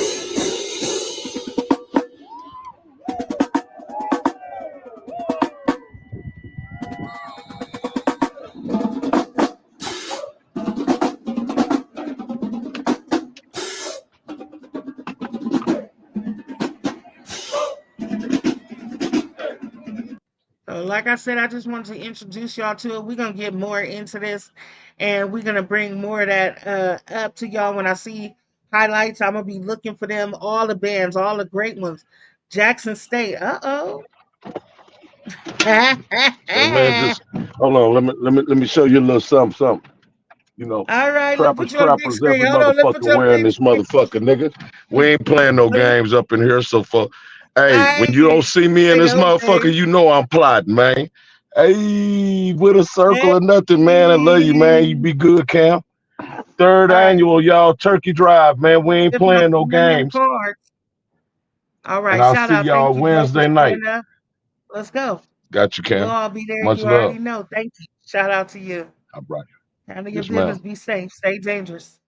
So like I said, I just wanted to introduce y'all to it. We're gonna get more into this, and we're gonna bring more of that up to y'all when I see highlights. I'm gonna be looking for them, all the bands, all the great ones. Jackson State. Uh-oh. Say, man, just hold on. Let me show you a little something. You know, All right, let me put trappers, you on the big trappers, screen. every Hold on, let me put motherfucker you on the wearing big this screen. motherfucker, nigga. We ain't playing no Let me, games up in here. So for, hey, I when ain't you don't see me in say this no motherfucker, thing. you know I'm plotting, man. Hey, with a circle Hey. or nothing, man. I love you, man. You be good, Cam. Third All right, annual, y'all, Turkey Drive, man. We ain't give my playing no one of them games. cards. All And right, I'll shout see out. Thank y'all you, bro, for Wednesday night. showing up. Let's go. Got you, We'll Cam. all be there. Much You already love. know. Thank you. Shout out to you. All right. Handle your Yes, business. ma'am. Be safe. Stay dangerous.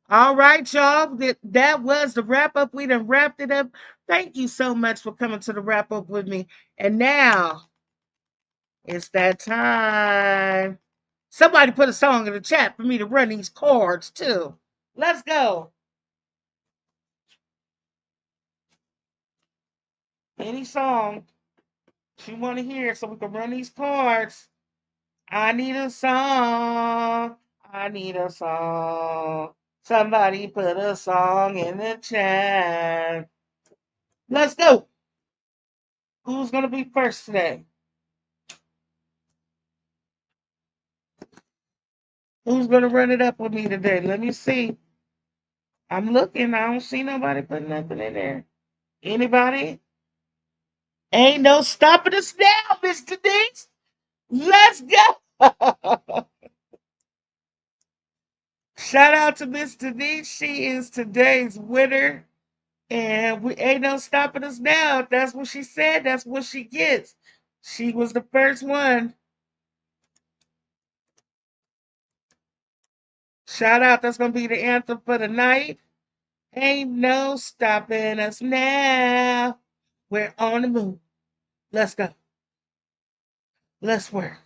All right, y'all. That was the wrap up. We done wrapped it up. Thank you so much for coming to the wrap up with me. And now it's that time. Somebody put a song in the chat for me to run these cards too. Let's go. Any song you want to hear so we can run these cards. I need a song. I need a song. Somebody put a song in the chat. Let's go. Who's going to be first today? Who's going to run it up with me today? Let me see. I'm looking. I don't see nobody putting nothing in there. Anybody? Ain't no stopping us now, Mr. Deeks. Let's go. Shout out to Mr. D. She is today's winner. And we ain't no stopping us now. If that's what she said, that's what she gets. She was the first one. Shout out. That's going to be the anthem for the night. Ain't no stopping us now. We're on the move. Let's go. Let's work.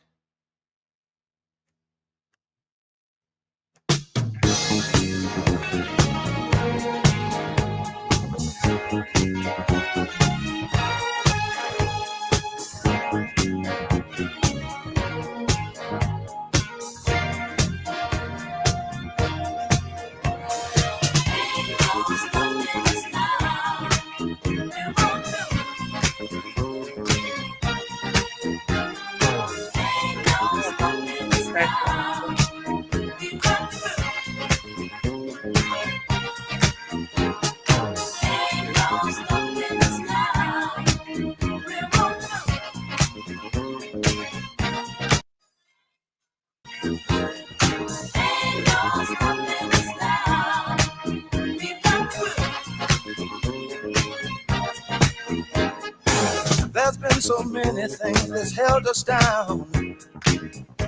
There's been so many things that's held us down,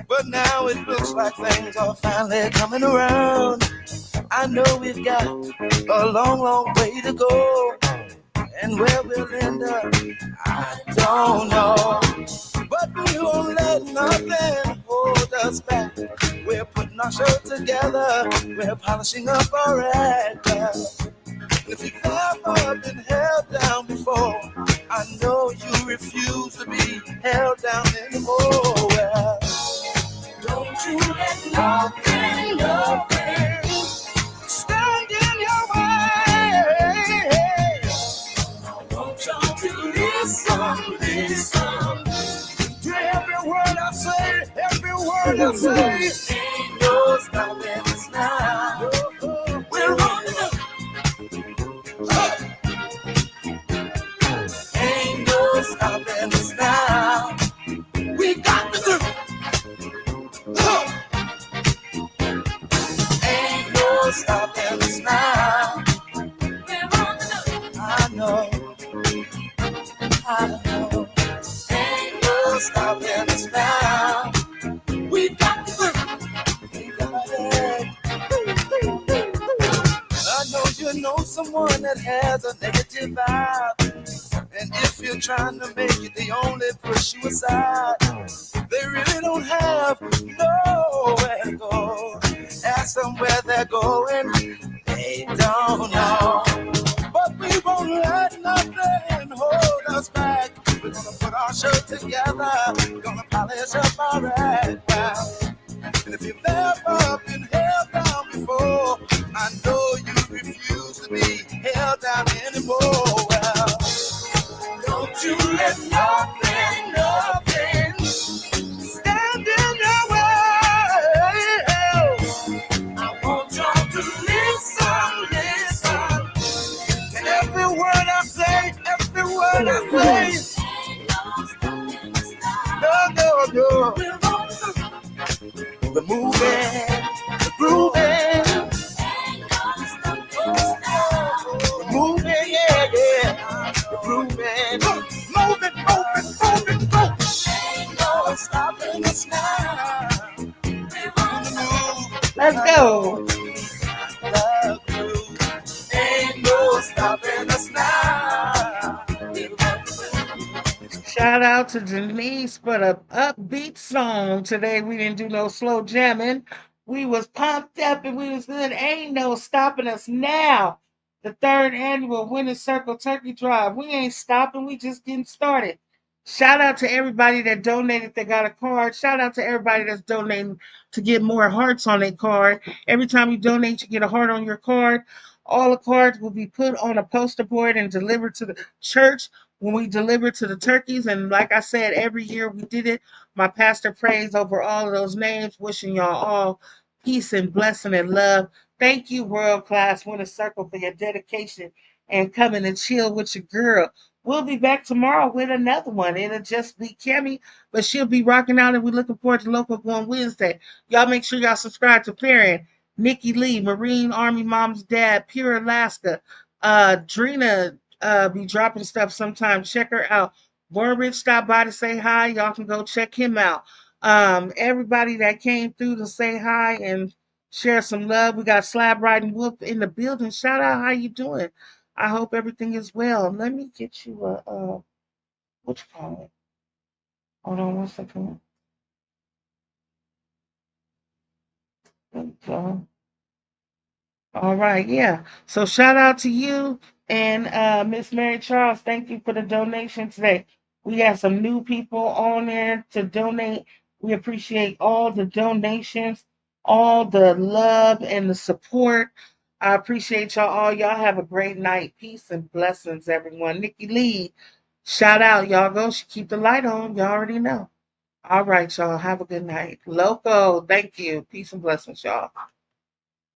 but now it looks like things are finally coming around. I know we've got a long, long way to go, and where we'll end up, I don't know. But we won't let nothing hold us back. We're putting our show together, we're polishing up our act. If you've ever been held down before, I know you refuse to be held down anymore. Well, don't you let nothing, nothing stand in your way. I want y'all to listen, listen to every word I say, every word I say. Ain't no stopping us now. We're on the ain't no stopping us now. We got to ain't no stopping us now. We're on the I know, I know. Ain't no stopping us now. We got to I know you know someone that has a negative vibe. And if you're trying to make it, they only push you aside. They really don't have nowhere to go. Ask them where they're going, they don't know. But we won't let nothing hold us back. We're gonna put our show together. We're gonna polish up our act. And if you've ever been held down before, I know you refuse to be held down anymore. Well, don't you let nothing, nothing stand in your way. I want y'all to listen, listen to every word I say, every word I say. No, no, no. We're moving, we're grooving. We're moving, yeah, yeah. We're grooving. Moving, moving, moving, moving. Ain't no stopping us now. We're on the move. Let's go. The groove. Ain't no stopping us now. Shout out to Denise for the upbeat song. Today we didn't do no slow jamming. We was pumped up and we was good. Ain't no stopping us now. The third annual Winter Circle Turkey Drive. We ain't stopping. We just getting started. Shout out to everybody that donated that got a card. Shout out to everybody that's donating to get more hearts on their card. Every time you donate, you get a heart on your card. All the cards will be put on a poster board and delivered to the church when we deliver to the turkeys. And like I said, every year we did it. My pastor prays over all of those names, wishing y'all all peace and blessing and love. Thank you, World Class Winter Circle, for your dedication and coming and chill with your girl. We'll be back tomorrow with another one. It'll just be Kimmy, but she'll be rocking out, and we're looking forward to Local One Wednesday. Y'all make sure y'all subscribe to Farron, Nikki Lee, Marine Army Mom's Dad, Pure Alaska, Drina, be dropping stuff sometimes. Check her out. Born Rich stopped by to say hi. Y'all can go check him out. Everybody that came through to say hi and share some love. We got Slab Riding Wolf in the building. Shout out, how you doing? I hope everything is well. Let me get you a what you call it? Hold on one second. There we go. All right, yeah. So shout out to you and Miss Mary Charles. Thank you for the donation today. We got some new people on there to donate. We appreciate all the donations, all the love and the support. I appreciate y'all all. Y'all have a great night. Peace and blessings, everyone. Nikki Lee, shout out. Y'all go. She keep the light on. Y'all already know. All right, y'all. Have a good night. Loco, thank you. Peace and blessings, y'all.